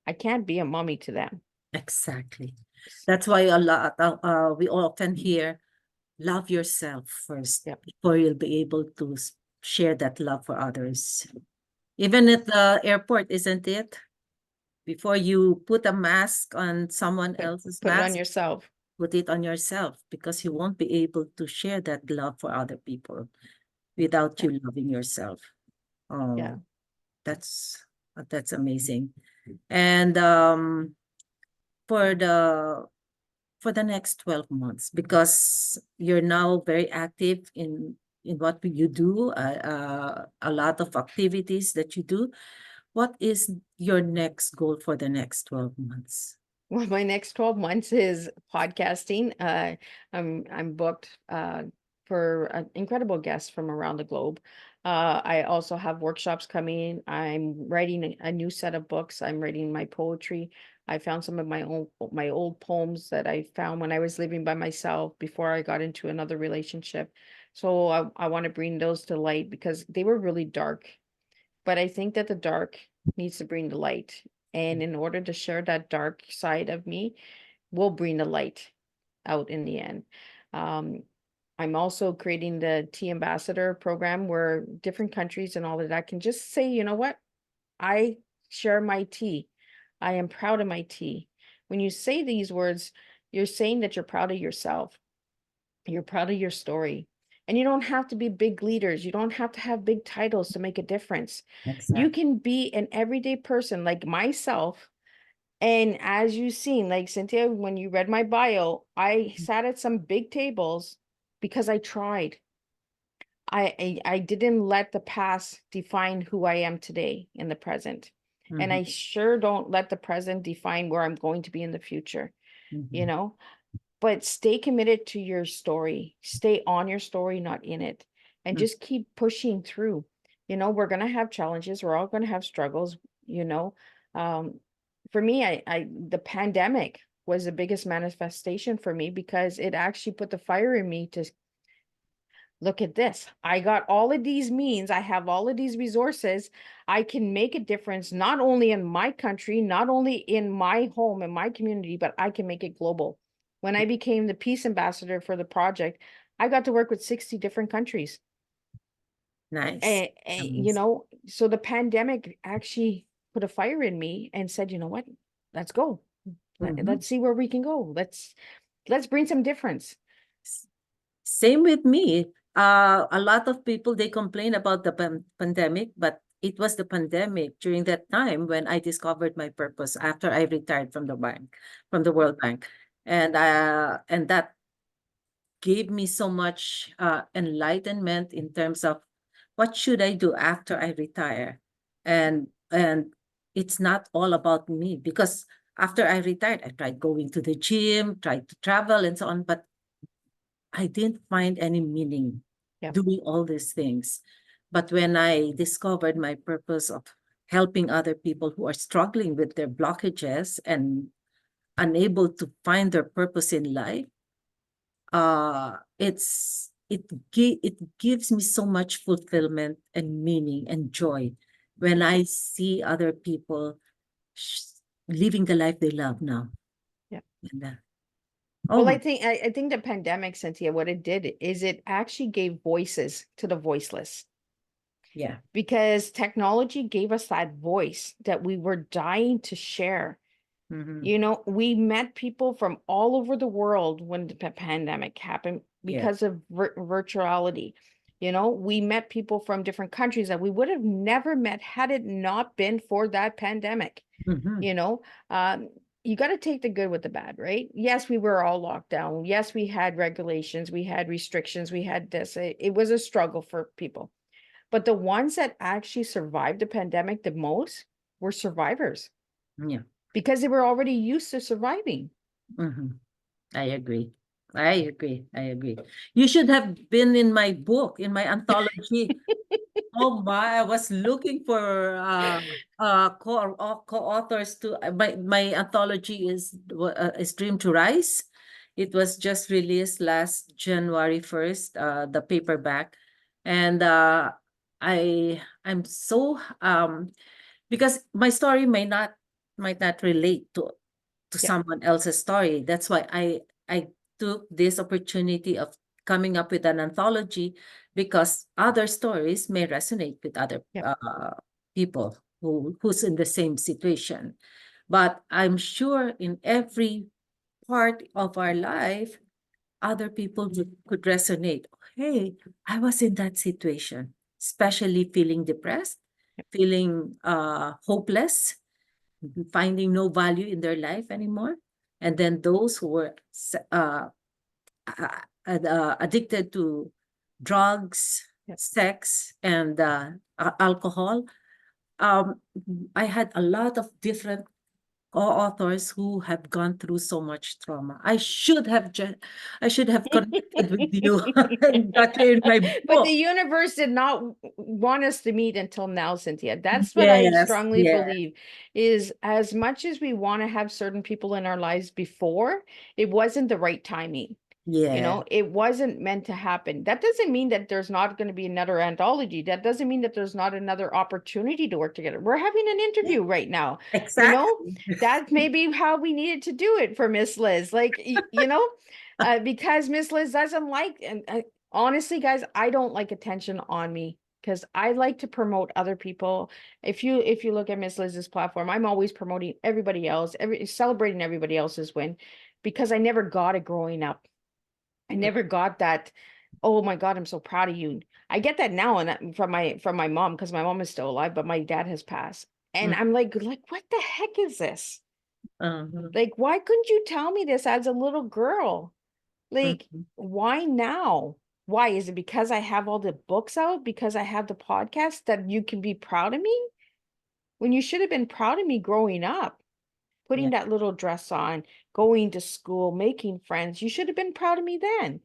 I can't be a mommy to them. exactly. That's why we often hear, love yourself first Yep. before you'll be able to share that love for others. Even at the airport, isn't it? Before you put a mask on someone else's Put it on mask, yourself. put it on yourself, because you won't be able to share that love for other people without Yeah. you loving yourself. Yeah. Oh, that's that's amazing. And for the for the next 12 months, because you're now very active in what you do, a lot of activities that you do. What is your next goal for the next 12 months? Well, my next 12 months is podcasting. I'm booked for incredible guests from around the globe. I also have workshops coming. I'm writing a new set of books. I'm writing my poetry. I found some of my old poems that I found when I was living by myself before I got into another relationship. So I want to bring those to light because they were really dark. But I think that the dark needs to bring the light. And in order to share that dark side of me, will bring the light out in the end. Um, I'm also creating the tea ambassador program where different countries and all of that can just say, you know what? I share my tea. I am proud of my tea. When you say these words, you're saying that you're proud of yourself. You're proud of your story. And you don't have to be big leaders. You don't have to have big titles to make a difference. You Exactly. can be an everyday person like myself. And as you've seen, like Cynthia, when you read my bio, I sat at some big tables because I tried. I didn't let the past define who I am today in the present. And Mhm, I sure don't let the present define where I'm going to be in the future, you mhm, know? But stay committed to your story. Stay on your story, not in it. And mm. just keep pushing through. We're going to have challenges. We're all going to have struggles, you know. Um, for me, the pandemic was the biggest manifestation for me because it actually put the fire in me to look at this. I got all of these means. I have all of these resources. I can make a difference, not only in my country, not only in my home, in my community, but I can make it global. When I became the peace ambassador for the project, I got to work with 60 different countries. Nice. Amazing. So the pandemic actually put a fire in me and said, you know what? Let's go. Mhm. Let's see where we can go. Let's bring some difference. S- Same with me. A lot of people, they complain about the pandemic, but it was the pandemic during that time when I discovered my purpose after I retired from the bank, from the World Bank. And that gave me so much enlightenment in terms of what should I do after I retire. And it's not all about me, because after I retired, I tried going to the gym, tried to travel and so on, but I didn't find any meaning Yep. doing all these things. But when I discovered my purpose of helping other people who are struggling with their blockages and unable to find their purpose in life, it gives me so much fulfillment and meaning and joy when Yep. I see other people living the life they love now. Yep. And, Well, oh, I think the pandemic, Cynthia, what it did is it actually gave voices to the voiceless yeah. because technology gave us that voice that we were dying to share. Mm-hmm. We met people from all over the world when the pandemic happened. Yeah. because of virtuality. You know, we met people from different countries that we would have never met had it not been for that pandemic. Mm-hmm. You know, you got to take the good with the bad, right? Yes, we were all locked down. Yes, we had regulations, we had restrictions, we had this. It was a struggle for people. But the ones that actually survived the pandemic the most were survivors Yeah. because they were already used to surviving. Mm-hmm. I agree. I agree. I agree. You should have been in my book, in my anthology. Oh my, I was looking for co-authors to my anthology is Dream to Rise. It was just released last January 1st, the paperback. And I'm so because my story might not relate to Yep. someone else's story. That's why I took this opportunity of coming up with an anthology, because other stories may resonate with other Yep. people who's in the same situation. But I'm sure in every part of our life, other people could resonate. Hey, I was in that situation, especially feeling depressed, feeling hopeless, finding no value in their life anymore. And then those who were addicted to drugs, Yep. sex, and alcohol. Um, I had a lot of different co-authors who have gone through so much trauma. I should have connected with you and got you in my But the book. universe did not want us to meet until now, Cynthia. That's what I Yes, strongly yeah, believe is as much as we want to have certain people in our lives before, it wasn't the right timing. You yeah, know, it wasn't meant to happen. That doesn't mean that there's not going to be another anthology. That doesn't mean that there's not another opportunity to work together. We're having an yeah, interview right now. You know, exactly. that may be how we needed to do it for Miss Liz. Like, you know, because Miss Liz doesn't like, and honestly, guys, I don't like attention on me because I like to promote other people. If you look at Miss Liz's platform, I'm always promoting everybody else, celebrating everybody else's win because I never got it growing up. I never got that. Oh my God, I'm so proud of you. I get that now and from my mom because my mom is still alive, but my dad has passed. And Mm, I'm like, what the heck is this? uh-huh, Like, why couldn't you tell me this as a little girl? Like, mhm. why now? Why? Is it because I have all the books out? Because I have the podcast that you can be proud of me? When you should have been proud of me growing up, putting Yeah. that little dress on, going to school, making friends. You should have been proud of me then.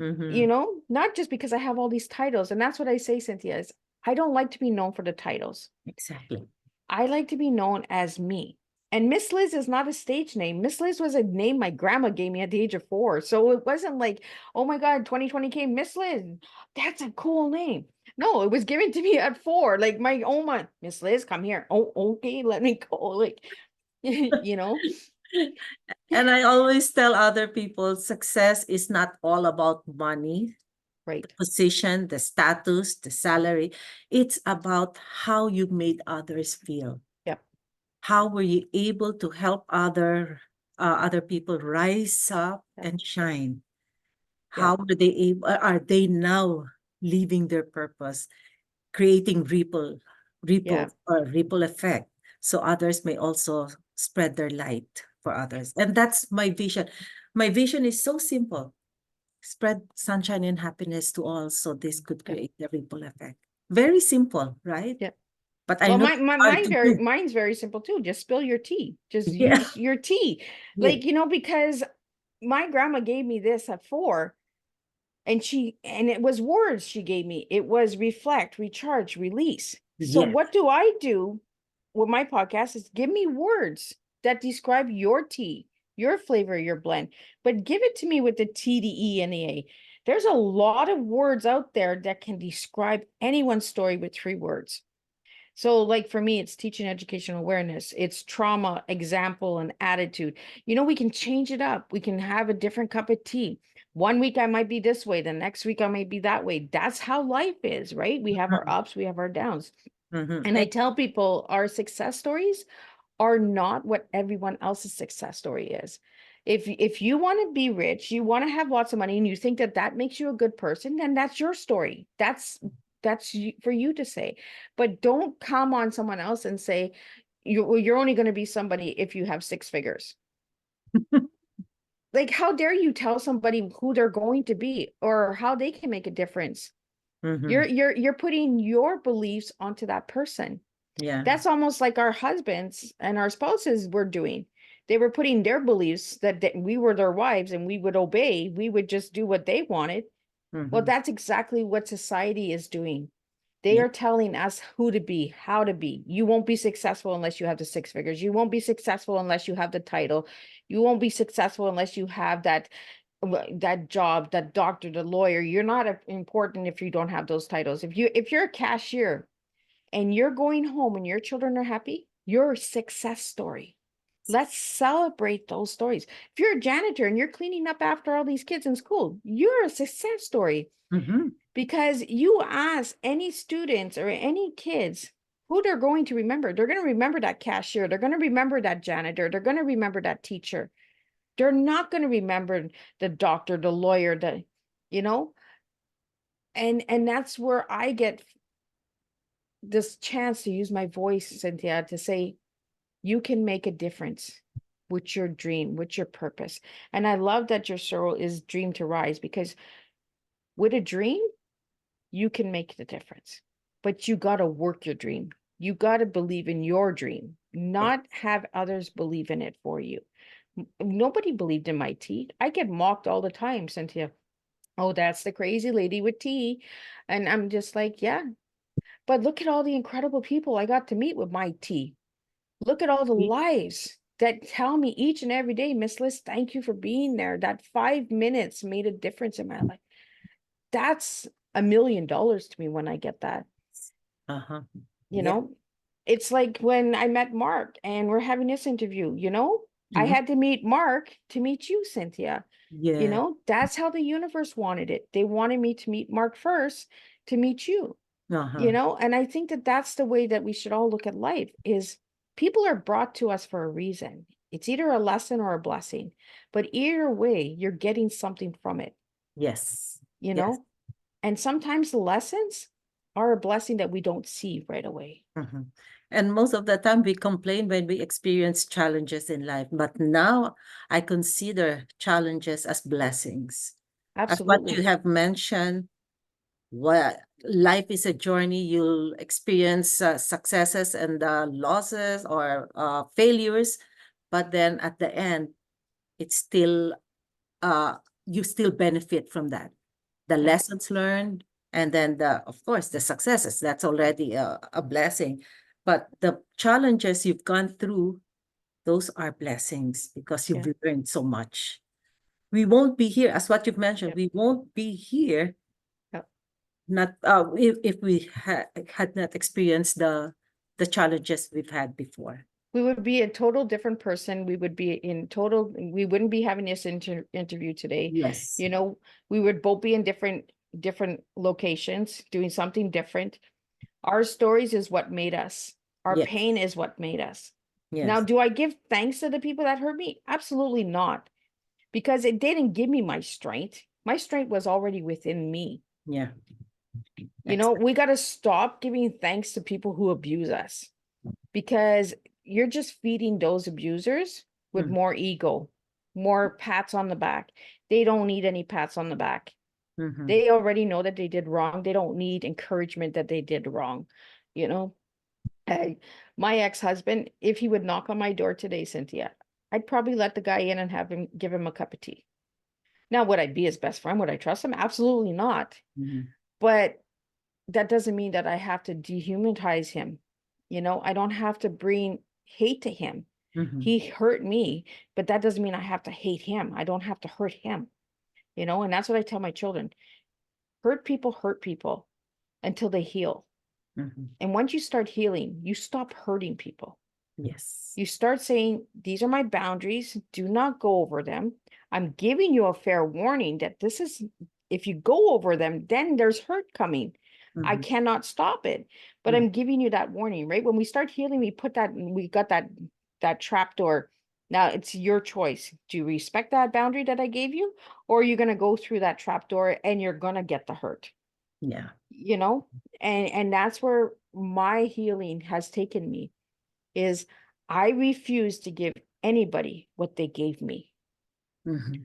You Mm-hmm. know, not just because I have all these titles. And that's what I say, Cynthia, is I don't like to be known for the titles. Exactly. I like to be known as me. And Miss Liz is not a stage name. Miss Liz was a name my grandma gave me at the age of 4. So it wasn't like, oh my God, 2020 came, Miss Liz. That's a cool name. No, it was given to me at 4. Like my oma, Miss Liz, come here. Oh, okay, let me go. Like, you know, And I always tell other people success is not all about money, the right. position, the status, the salary. It's about how you made others feel. Yep. How were you able to help other people rise up Yep. and shine? Yep. How are they now living their purpose, creating Yep. ripple effect, so others may also spread their light for others. And that's my vision. My vision is so simple: spread sunshine and happiness to all, so this could Yep. create the ripple effect. Very simple, right? Yep. But I Well, know it's hard to do. mine's very simple too. Just spill your tea. Just Yeah, use your tea. yeah, Like, you know, because my grandma gave me this at 4 and it was words she gave me. It was reflect, recharge, release. So yes. what do I do with my podcast is give me words that describe your tea, your flavor, your blend, but give it to me with the T, the E, and the A. There's a lot of words out there that can describe anyone's story with 3 words. So, like for me, it's teaching educational awareness, it's trauma, example, and attitude. You know, we can change it up. We can have a different cup of tea. One week I might be this way, the next week I might be that way. That's how life is, right? We have our Mhm, ups, we have our downs. mhm. And I tell people our success stories are not what everyone else's success story is. If you want to be rich, you want to have lots of money, and you think that that makes you a good person, then that's your story. That's for you to say. But don't come on someone else and say you're only going to be somebody if you have six figures. Like, how dare you tell somebody who they're going to be or how they can make a difference? You're putting your beliefs onto that person. Yeah. That's almost like our husbands and our spouses were doing. They were putting their beliefs that we were their wives and we would obey. We would just do what they wanted. Well, that's exactly what society is doing. They Yeah. are telling us who to be, how to be. You won't be successful unless you have the six figures. You won't be successful unless you have the title. You won't be successful unless you have that job, that doctor, the lawyer. You're not important if you don't have those titles. If you're a cashier and you're going home and your children are happy, you're a success story. Let's celebrate those stories. If you're a janitor and you're cleaning up after all these kids in school, you're a success story. Because you ask any students or any kids who they're going to remember. They're going to remember that cashier. They're going to remember that janitor. They're going to remember that teacher. They're not going to remember the doctor, the lawyer, and that's where I get this chance to use my voice, Cynthia, to say, you can make a difference with your dream, with your purpose. And I love that your sorrow is dream to rise, because with a dream, you can make the difference, but you got to work your dream. You got to believe in your dream, not have others believe in it for you. Nobody believed in my tea. I get mocked all the time, Cynthia. Oh, that's the crazy lady with tea. And I'm just like, yeah, but look at all the incredible people I got to meet with my tea. Look at all the lives that tell me each and every day, Miss Liz, thank you for being there. That 5 minutes made a difference in my life. That's $1 million to me when I get that. You know, it's like when I met Mark and we're having this interview, I had to meet Mark to meet you, Cynthia. Yeah. That's how the universe wanted it. They wanted me to meet Mark first to meet you, and I think that that's the way that we should all look at life. Is people are brought to us for a reason. It's either a lesson or a blessing, but either way, you're getting something from it, Yes. and sometimes the lessons are a blessing that we don't see right away. And most of the time we complain when we experience challenges in life. But now I consider challenges as blessings. As what you Absolutely. have mentioned, what life is a journey. You'll experience successes and losses or failures, but then at the end, it's still you still benefit from that. The Yeah. lessons learned, and then of course the successes. That's already a blessing. But the challenges you've gone through, those are blessings because you've learned so much. We won't be here, as what you've mentioned. We won't be here not if we had not experienced the challenges we've had before. We would be a total different person. We would be we wouldn't be having this interview today. Yes. We would both be in different locations doing something different. Our stories is what made us. Our pain is what made us. Now, do I give thanks to the people that hurt me? Absolutely not. Because it didn't give me my strength. My strength was already within me. Yeah. We got to stop giving thanks to people who abuse us, because you're just feeding those abusers with more ego, more pats on the back. They don't need any pats on the back. They already know that they did wrong. They don't need encouragement that they did wrong. My ex-husband, if he would knock on my door today, Cynthia, I'd probably let the guy in and give him a cup of tea. Now, would I be his best friend? Would I trust him? Absolutely not. But that doesn't mean that I have to dehumanize him. I don't have to bring hate to him. He hurt me, but that doesn't mean I have to hate him. I don't have to hurt him, and that's what I tell my children. Hurt people until they heal. And once you start healing, you stop hurting people. Yes. You start saying, these are my boundaries. Do not go over them. I'm giving you a fair warning that if you go over them, then there's hurt coming. I cannot stop it, but I'm giving you that warning, right? When we start healing, we got that trap door Now it's your choice. Do you respect that boundary that I gave you? Or are you going to go through that trap door and you're going to get the hurt? Yeah. You know, and that's where my healing has taken me, is I refuse to give anybody what they gave me. Mhm.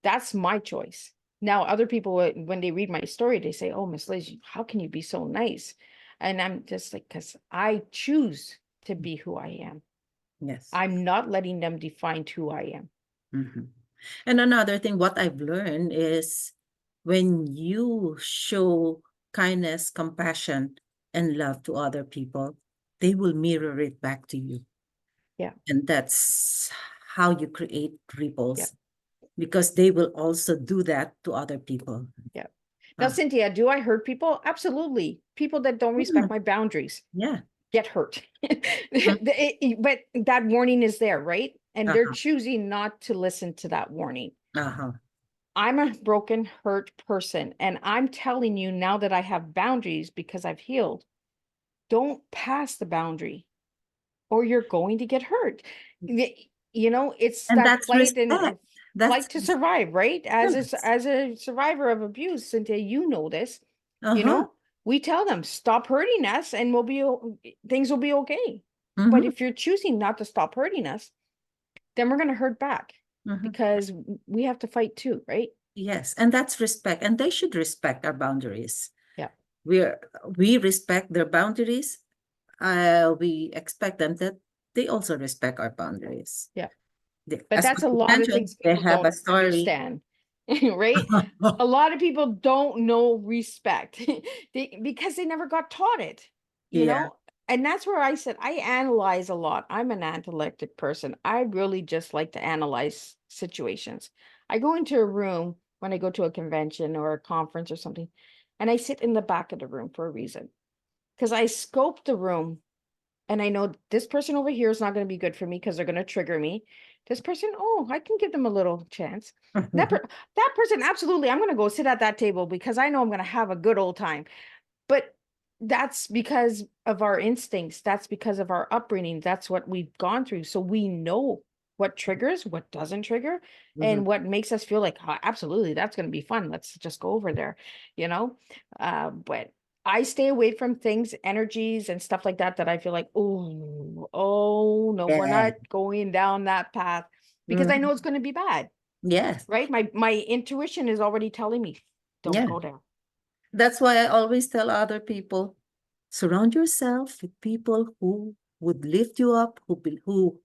That's my choice. Now, other people, when they read my story, they say, "Oh, Miss Liz, how can you be so nice?" And I'm just like, because I choose to be who I am. Yes. I'm not letting them define who I am. Mhm. And another thing, what I've learned is when you show kindness, compassion, and love to other people, they will mirror it back to you. Yeah, And that's how you create yeah, ripples because they will also do that to other people. yeah. Now, Ah, Cynthia, do I hurt people? Absolutely. People that don't respect mm, my boundaries yeah. get hurt. Mm, But that warning is there, right? And they're uh-huh. choosing not to listen to that warning. Uh-huh. I'm a broken, hurt person. And I'm telling you now that I have boundaries because I've healed, don't pass the boundary or you're going to get hurt. You know, it's And that that's respect. flight That's to survive, right? yes. As a survivor of abuse, Cynthia, you know this, you Uh-huh. know, we tell them, stop hurting us and things will be okay. But Mm-hmm. if you're choosing not to stop hurting us, then we're going to hurt back Mm-hmm. because we have to fight too, right? Yes. And that's respect. And they should respect our boundaries. Yeah. We're we respect their boundaries. We expect them that they also respect our boundaries. Yeah. But As that's what a you lot of mentioned, things they people have a don't story. understand, right? A lot of people don't know respect because they never got taught it, you Yeah. know? And that's where I said I analyze a lot. I'm an analytic person. I really just like to analyze situations. I go into a room when I go to a convention or a conference or something, and I sit in the back of the room for a reason because I scope the room and I know this person over here is not going to be good for me because they're going to trigger me. This person, oh, I can give them a little chance. That person, absolutely, I'm going to go sit at that table because I know I'm going to have a good old time. But that's because of our instincts. That's because of our upbringing. That's what we've gone through. So we know what triggers, what doesn't trigger, Mhm. and what makes us feel like, "Oh, absolutely, that's going to be fun. Let's just go over there, you know? But I stay away from things, energies, and stuff like that, that I feel like, oh, no, we're Yeah. not going down that path because I know Mhm. it's going to be bad, Yes. right? My intuition is already telling me, don't Yeah. go there. That's why I always tell other people, surround yourself with people who would lift you up, who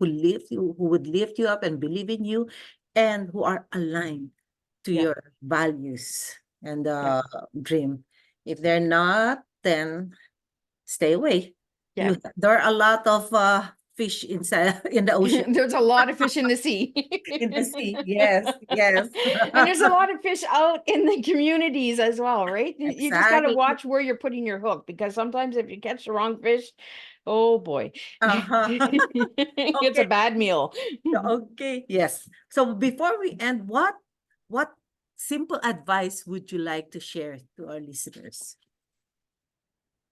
lift you, who would lift you up and believe in you, and who are aligned to Yeah, your values and yeah, dream. If they're not, then stay away. yeah. There are a lot of fish inside in the ocean, There's a lot of fish in the sea. in the sea. Yes, yes. And there's a lot of fish out in the communities as well, right? You just got to Exactly. watch where you're putting your hook because sometimes if you catch the wrong fish, oh boy, Uh-huh. it's a Okay. bad meal. Okay. Yes. So before we end, what simple advice would you like to share to our listeners?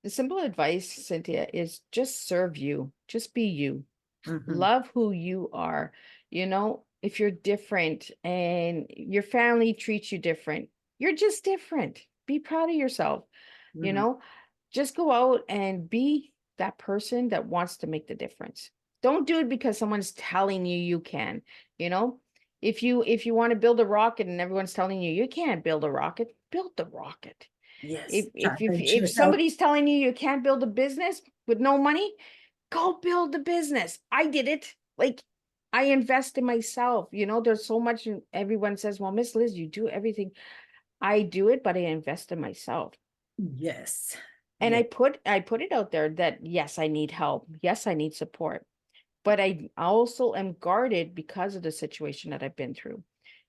The simple advice, Cynthia, is just serve you, just be you. Mm-hmm. Love who you are. You know, if you're different and your family treats you different, you're just different. Be proud of yourself. You Mm-hmm. know, just go out and be that person that wants to make the difference. Don't do it because someone's telling you you can. You know, if you want to build a rocket and everyone's telling you you can't build a rocket, build the rocket. Yes. Challenge If yourself. somebody's telling you you can't build a business with no money, go build the business. I did it. Like, I invest in myself. You know, there's so much. Everyone says, well, Miss Liz, you do everything. I do it, but I invest in myself. Yes. And Yes. I put it out there that yes, I need help. Yes, I need support. But I also am guarded because of the situation that I've been through,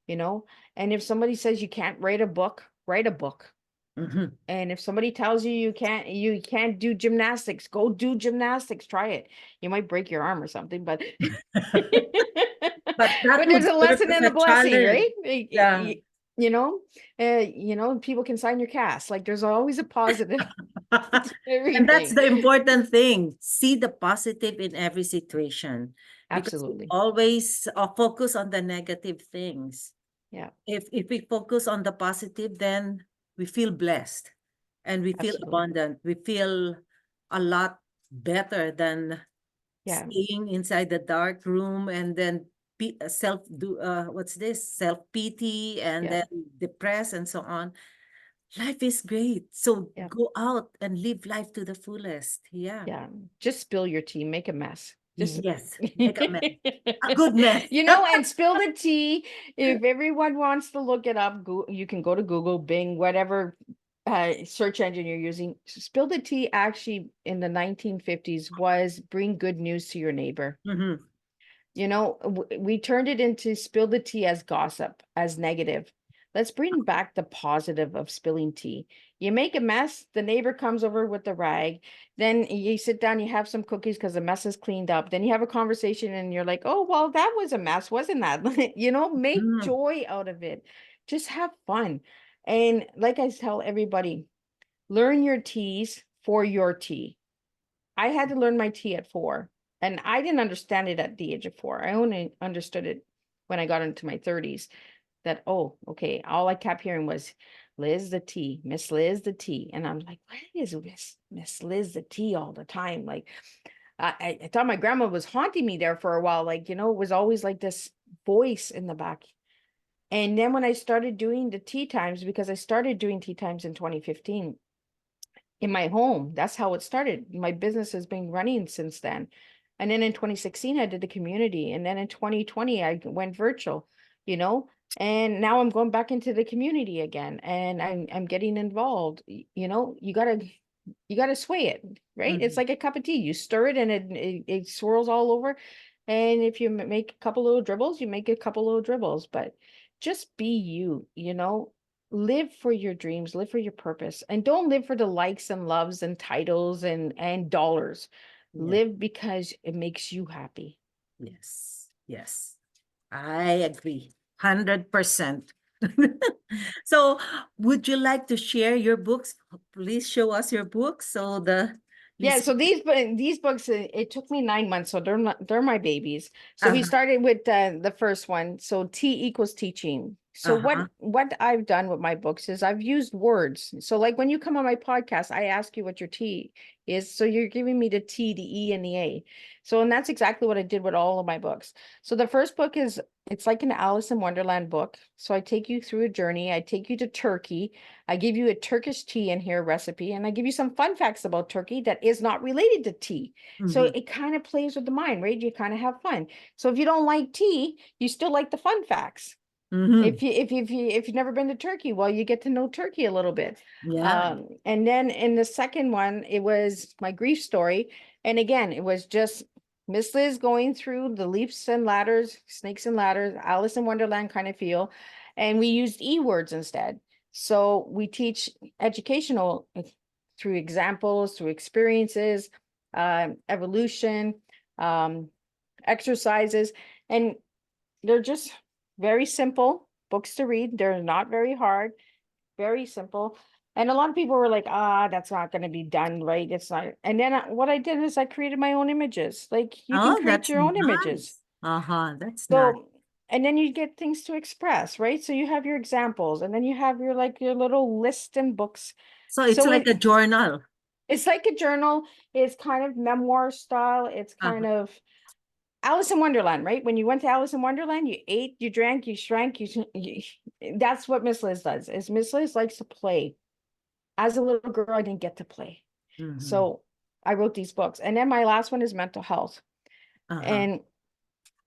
you know? And if somebody says you can't write a book, write a book. Mm-hmm. And if somebody tells you you can't do gymnastics, go do gymnastics, try it. You might break your arm or something, but But that but would there's a serve lesson as and a a blessing, challenge. right? Yeah. People can sign your cast. Like there's always a positive to And that's everything. the important thing. See the positive in every situation because we Absolutely. always focus on the negative things. Yeah, If we focus on the positive, then we feel blessed and we feel absolutely. abundant. We feel a lot better than Yeah, staying inside the dark room and then what's this, self pity, and yeah, then depressed and so on. Life is great, so yeah, go out and live life to the fullest. Yeah. yeah. Just spill your tea, make a mess. Just Yes, make a mess, a good mess. and spill the tea. If everyone wants to look it up, you can go to Google, Bing, whatever search engine you're using. Spill the tea actually in the 1950s was bring good news to your neighbor. Mhm. We turned it into spill the tea as gossip, as negative. Let's bring back the positive of spilling tea. You make a mess, the neighbor comes over with the rag. Then you sit down, you have some cookies because the mess is cleaned up. Then you have a conversation and you're like, oh, well, that was a mess, wasn't that? Make Mhm. joy out of it. Just have fun. And like I tell everybody, learn your teas for your tea. I had to learn my tea at 4, and I didn't understand it at the age of 4. I only understood it when I got into my 30s. That, oh, okay, all I kept hearing was Liz the tea, Miss Liz the tea, and I'm like, what is Miss Liz the tea all the time? Like, I thought my grandma was haunting me there for a while. Like, it was always like this voice in the back. And then when I started doing the tea times, because I started doing tea times in 2015 in my home. That's how it started. My business has been running since then. And then in 2016, I did the community. And then in 2020, I went virtual, you know, and now I'm going back into the community again and I'm getting involved. You gotta sway it, right? It's Mhm. like a cup of tea. You stir it and it swirls all over. And if you make a couple little dribbles, you make a couple little dribbles, but just be you. Live for your dreams, live for your purpose, and don't live for the likes and loves and titles and dollars. Yeah. Live because it makes you happy. Yes. Yes. I agree. 100%. So, would you like to share your books? Please show us your books so the Yeah, listen. so these books, it took me 9 months, so they're my babies. So we Uh-huh. started with the first one. So T equals teaching. So Uh-huh. what I've done with my books is I've used words. So like when you come on my podcast, I ask you what your T is. So you're giving me the T, the E, and the A. So and that's exactly what I did with all of my books. So the first book it's like an Alice in Wonderland book. So I take you through a journey. I take you to Turkey. I give you a Turkish tea in here recipe, and I give you some fun facts about Turkey that is not related to tea. So Mhm. it kind of plays with the mind, right? You kind of have fun. So if you don't like tea, you still like the fun facts. Mhm. If you've never been to Turkey, well, you get to know Turkey a little bit. Yeah. And then in the second one, it was my grief story, and again, it was just Miss Liz going through the leaps and ladders, snakes and ladders, Alice in Wonderland kind of feel, and we used words instead. So we teach educational through examples, through experiences, evolution, um, exercises, and they're just very simple books to read. They're not very hard, very simple. And a lot of people were like, that's not going to be done right. It's not. And then what I did is I created my own images. Like you can Oh, create that's your own images. nice. Uh-huh. That's nice. So, and then you get things to express, right? So you have your examples and then you have your little list and books. So it's So like a journal. it's like a journal. It's kind of memoir style. It's kind Uh-huh. of Alice in Wonderland, right? When you went to Alice in Wonderland, you ate, you drank, you shrank, that's what Miss Liz does. Is Miss Liz likes to play. As a little girl, I didn't get to play. Mhm. So I wrote these books. And then my last one is mental health. Uh-huh.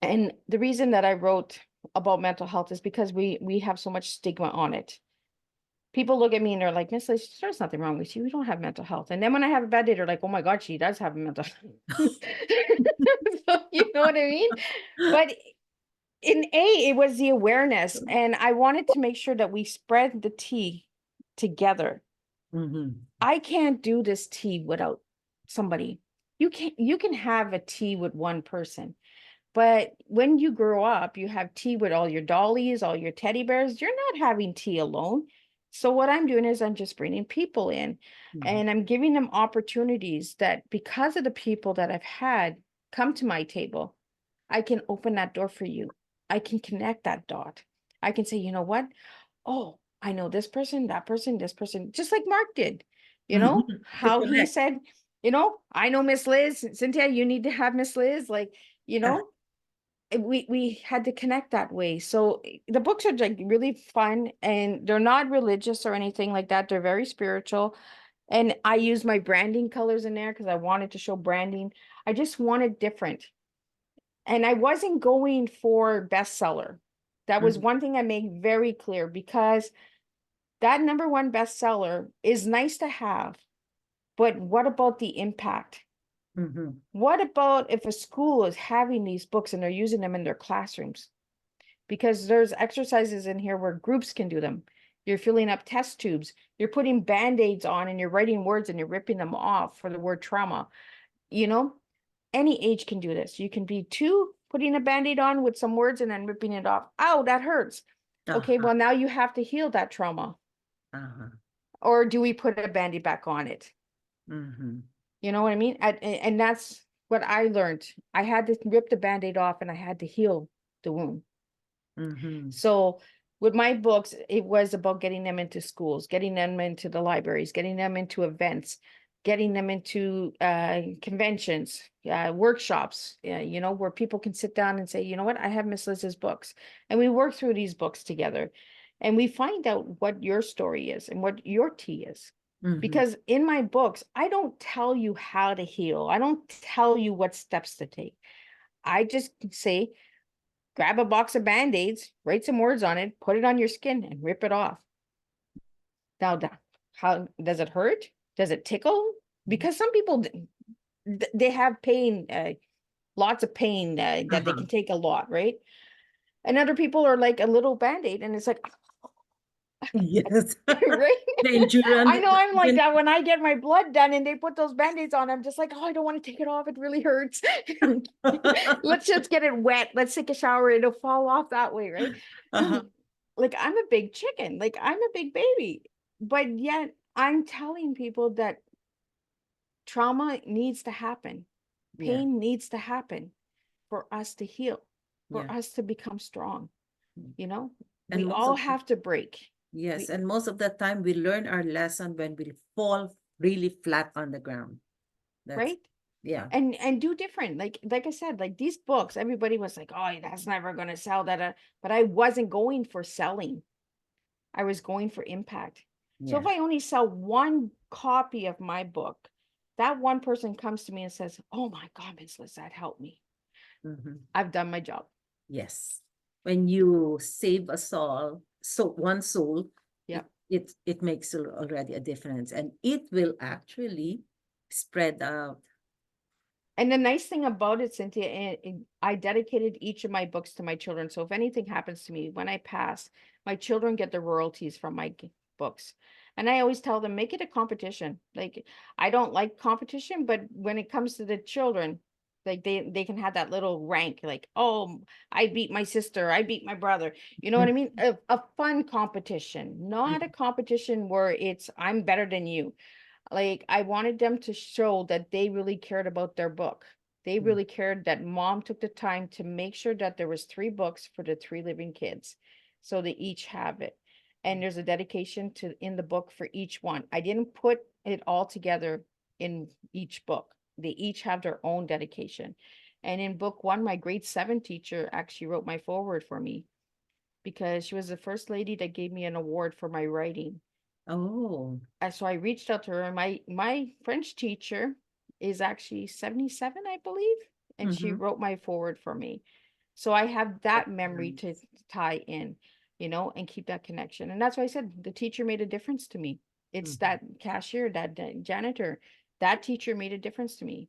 And the reason that I wrote about mental health is because we have so much stigma on it. People look at me and they're like, Miss Liz, there's nothing wrong with you. You don't have mental health. And then when I have a bad day, they're like, oh my God, she does have mental health. So, you know what I mean? But in it was the awareness, and I wanted to make sure that we spread the tea together. Mhm. I can't do this tea without somebody. You can have a tea with one person, But when you grow up, you have tea with all your dollies, all your teddy bears. You're not having tea alone. So what I'm doing is I'm just bringing people in and I'm giving them opportunities that because of the people that I've had come to my table, I can open that door for you. I can connect that dot. I can say, you know what? Oh, I know this person, this person, just like Mark did, you know, To how he connect. said, you know, I know Miss Liz, Cynthia, you need to have Miss Liz, like, you know, we had to connect that way. So the books are like really fun and they're not religious or anything like that. They're very spiritual. And I use my branding colors in there because I wanted to show branding. I just wanted different. And I wasn't going for bestseller. That was one thing I made very clear because that #1 bestseller is nice to have, but what about the impact? What about if a school is having these books and they're using them in their classrooms? Because there's exercises in here where groups can do them. You're filling up test tubes, you're putting band-aids on and you're writing words and you're ripping them off for the word trauma. You know, any age can do this. You can be 2, putting a band-aid on with some words and then ripping it off. Ow, that hurts. Okay, well, now you have to heal that trauma. Or do we put a band-aid back on it? You know what I mean? And that's what I learned. I had to rip the band-aid off and I had to heal the wound. So with my books, it was about getting them into schools, getting them into the libraries, getting them into events, getting them into conventions, workshops, you know, where people can sit down and say, you know what, I have Miss Liz's books. And we work through these books together. And we find out what your story is and what your tea is. Because in my books, I don't tell you how to heal. I don't tell you what steps to take. I just say, grab a box of Band-Aids, write some words on it, put it on your skin and rip it off. Now, how does it hurt? Does it tickle? Because some people, they have pain, lots of pain that they can take a lot, right? And other people are like a little Band-Aid and it's like, Yes. right? The endurance. I know I'm like that when I get my blood done and they put those Band-Aids on, I'm just like, oh, I don't want to take it off. It really hurts. Let's just get it wet. Let's take a shower. It'll fall off that way, right? Like I'm a big chicken. Like I'm a big baby. But yet I'm telling people that trauma needs to happen. Pain needs to happen for us to heal, for us to become strong. You know, And we all have to break. Yes, and most of the time we learn our lesson when we fall really flat on the ground. Right? Yeah. And do different. Like I said, like these books, everybody was like, oh, that's never gonna sell that. But I wasn't going for selling. I was going for impact. So if I only sell 1 copy of my book, that one person comes to me and says, oh my God, Miss Liz, that helped me. I've done my job. Yes. When you save a soul, so one soul, it makes already a difference, and it will actually spread out. And the nice thing about it, Cynthia, I dedicated each of my books to my children. So if anything happens to me when I pass, my children get the royalties from my books. And I always tell them, make it a competition. Like, I don't like competition, but when it comes to the children, like they can have that little rank, like, oh, I beat my sister, I beat my brother. You know what I mean? A fun competition, not a competition where it's I'm better than you. Like I wanted them to show that they really cared about their book. They really cared that mom took the time to make sure that there was 3 books for the 3 living kids. So they each have it. And there's a dedication to in the book for each one. I didn't put it all together in each book. They each have their own dedication. And in book 1, my grade 7 teacher actually wrote my foreword for me because she was the first lady that gave me an award for my writing. Oh. So I reached out to her. My French teacher is actually 77, I believe, and she wrote my foreword for me. So I have that memory to tie in, you know, and keep that connection. And that's why I said the teacher made a difference to me. It's that cashier, that janitor, that teacher made a difference to me.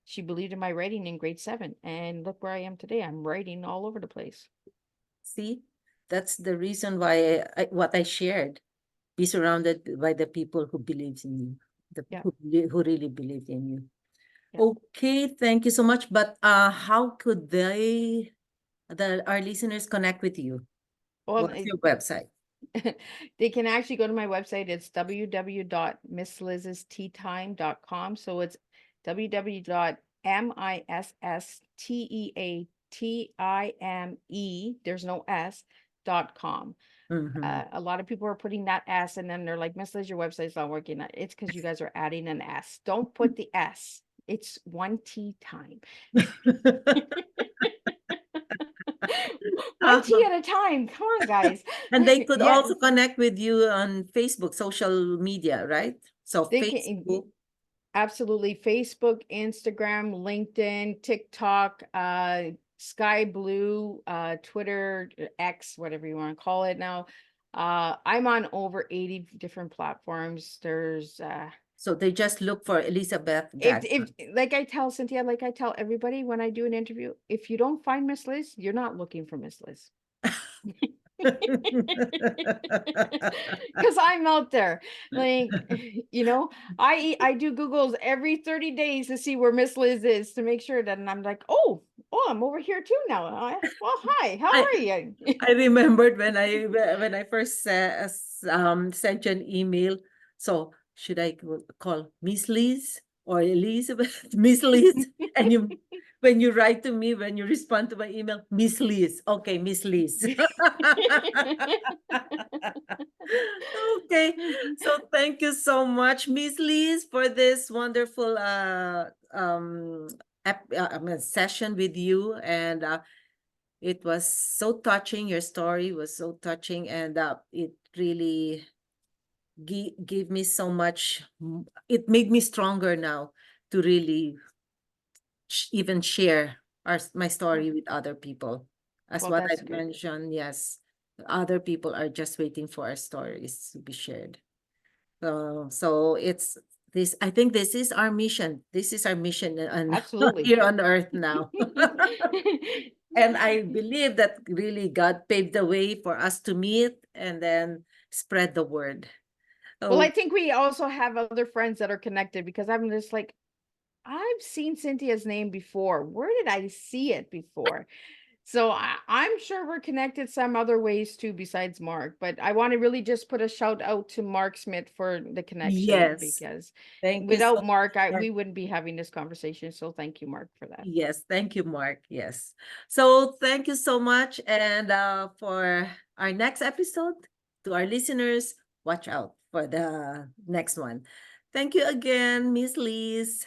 She believed in my writing in grade 7, and look where I am today. I'm writing all over the place. See, that's the reason why what I shared. Be surrounded by the people who believes in you, who really believe in you. Yeah. Okay, thank you so much. But how could our listeners connect with you? Well, What's your website? they can actually go to my website. It's www.misslizsteatime.com. So it's www.missteatime, there's no S.com. Mm-hmm. A lot of people are putting that S and then they're like, Miss Liz, your website's not working. It's because you guys are adding an S. Don't put the S. It's one T time. One tea Uh-huh. at a time. Come on, guys. And they could Yeah, also connect with you on Facebook, social media, right? So they can Facebook. absolutely Facebook, Instagram, LinkedIn, TikTok, Sky Blue, Twitter, X, whatever you want to call it now. I'm on over 80 different platforms. There's So they just look for Elizabeth if Gagnon. like I tell Cynthia, like I tell everybody when I do an interview, if you don't find Miss Liz, you're not looking for Miss Liz. Because I'm out there, like, I do Googles every 30 days to see where Miss Liz is to make sure that, and I'm like, oh, I'm over here too now. Well, hi, how I are you? I remembered when I first sent you an email. So should I call Miss Liz or Elizabeth? Miss Liz, and when you write to me, when you respond to my email, Miss Liz. Okay, Miss Liz. Okay, so thank you so much, Miss Liz, for this wonderful session with you, and it was so touching. Your story was so touching, and it really gave me so much. It made me stronger now to really even share my story with other people. As Well, what that's I've good. mentioned, yes, other people are just waiting for our stories to be shared. So it's this. I think this is our mission. This is our mission on Absolutely. here on Earth now. And I believe that really God paved the way for us to meet and then spread the word. Well, Oh, I think we also have other friends that are connected because I'm just like, I've seen Cynthia's name before. Where did I see it before? So I'm sure we're connected some other ways too besides Mark, but I want to really just put a shout out to Mark Smith for the connection yes. because Thank you so without Mark, much. we wouldn't be having this conversation. So thank you, Mark, for that. Yes, thank you, Mark. Yes. So thank you so much. And for our next episode, to our listeners, watch out for the next one. Thank you again, Miss Liz.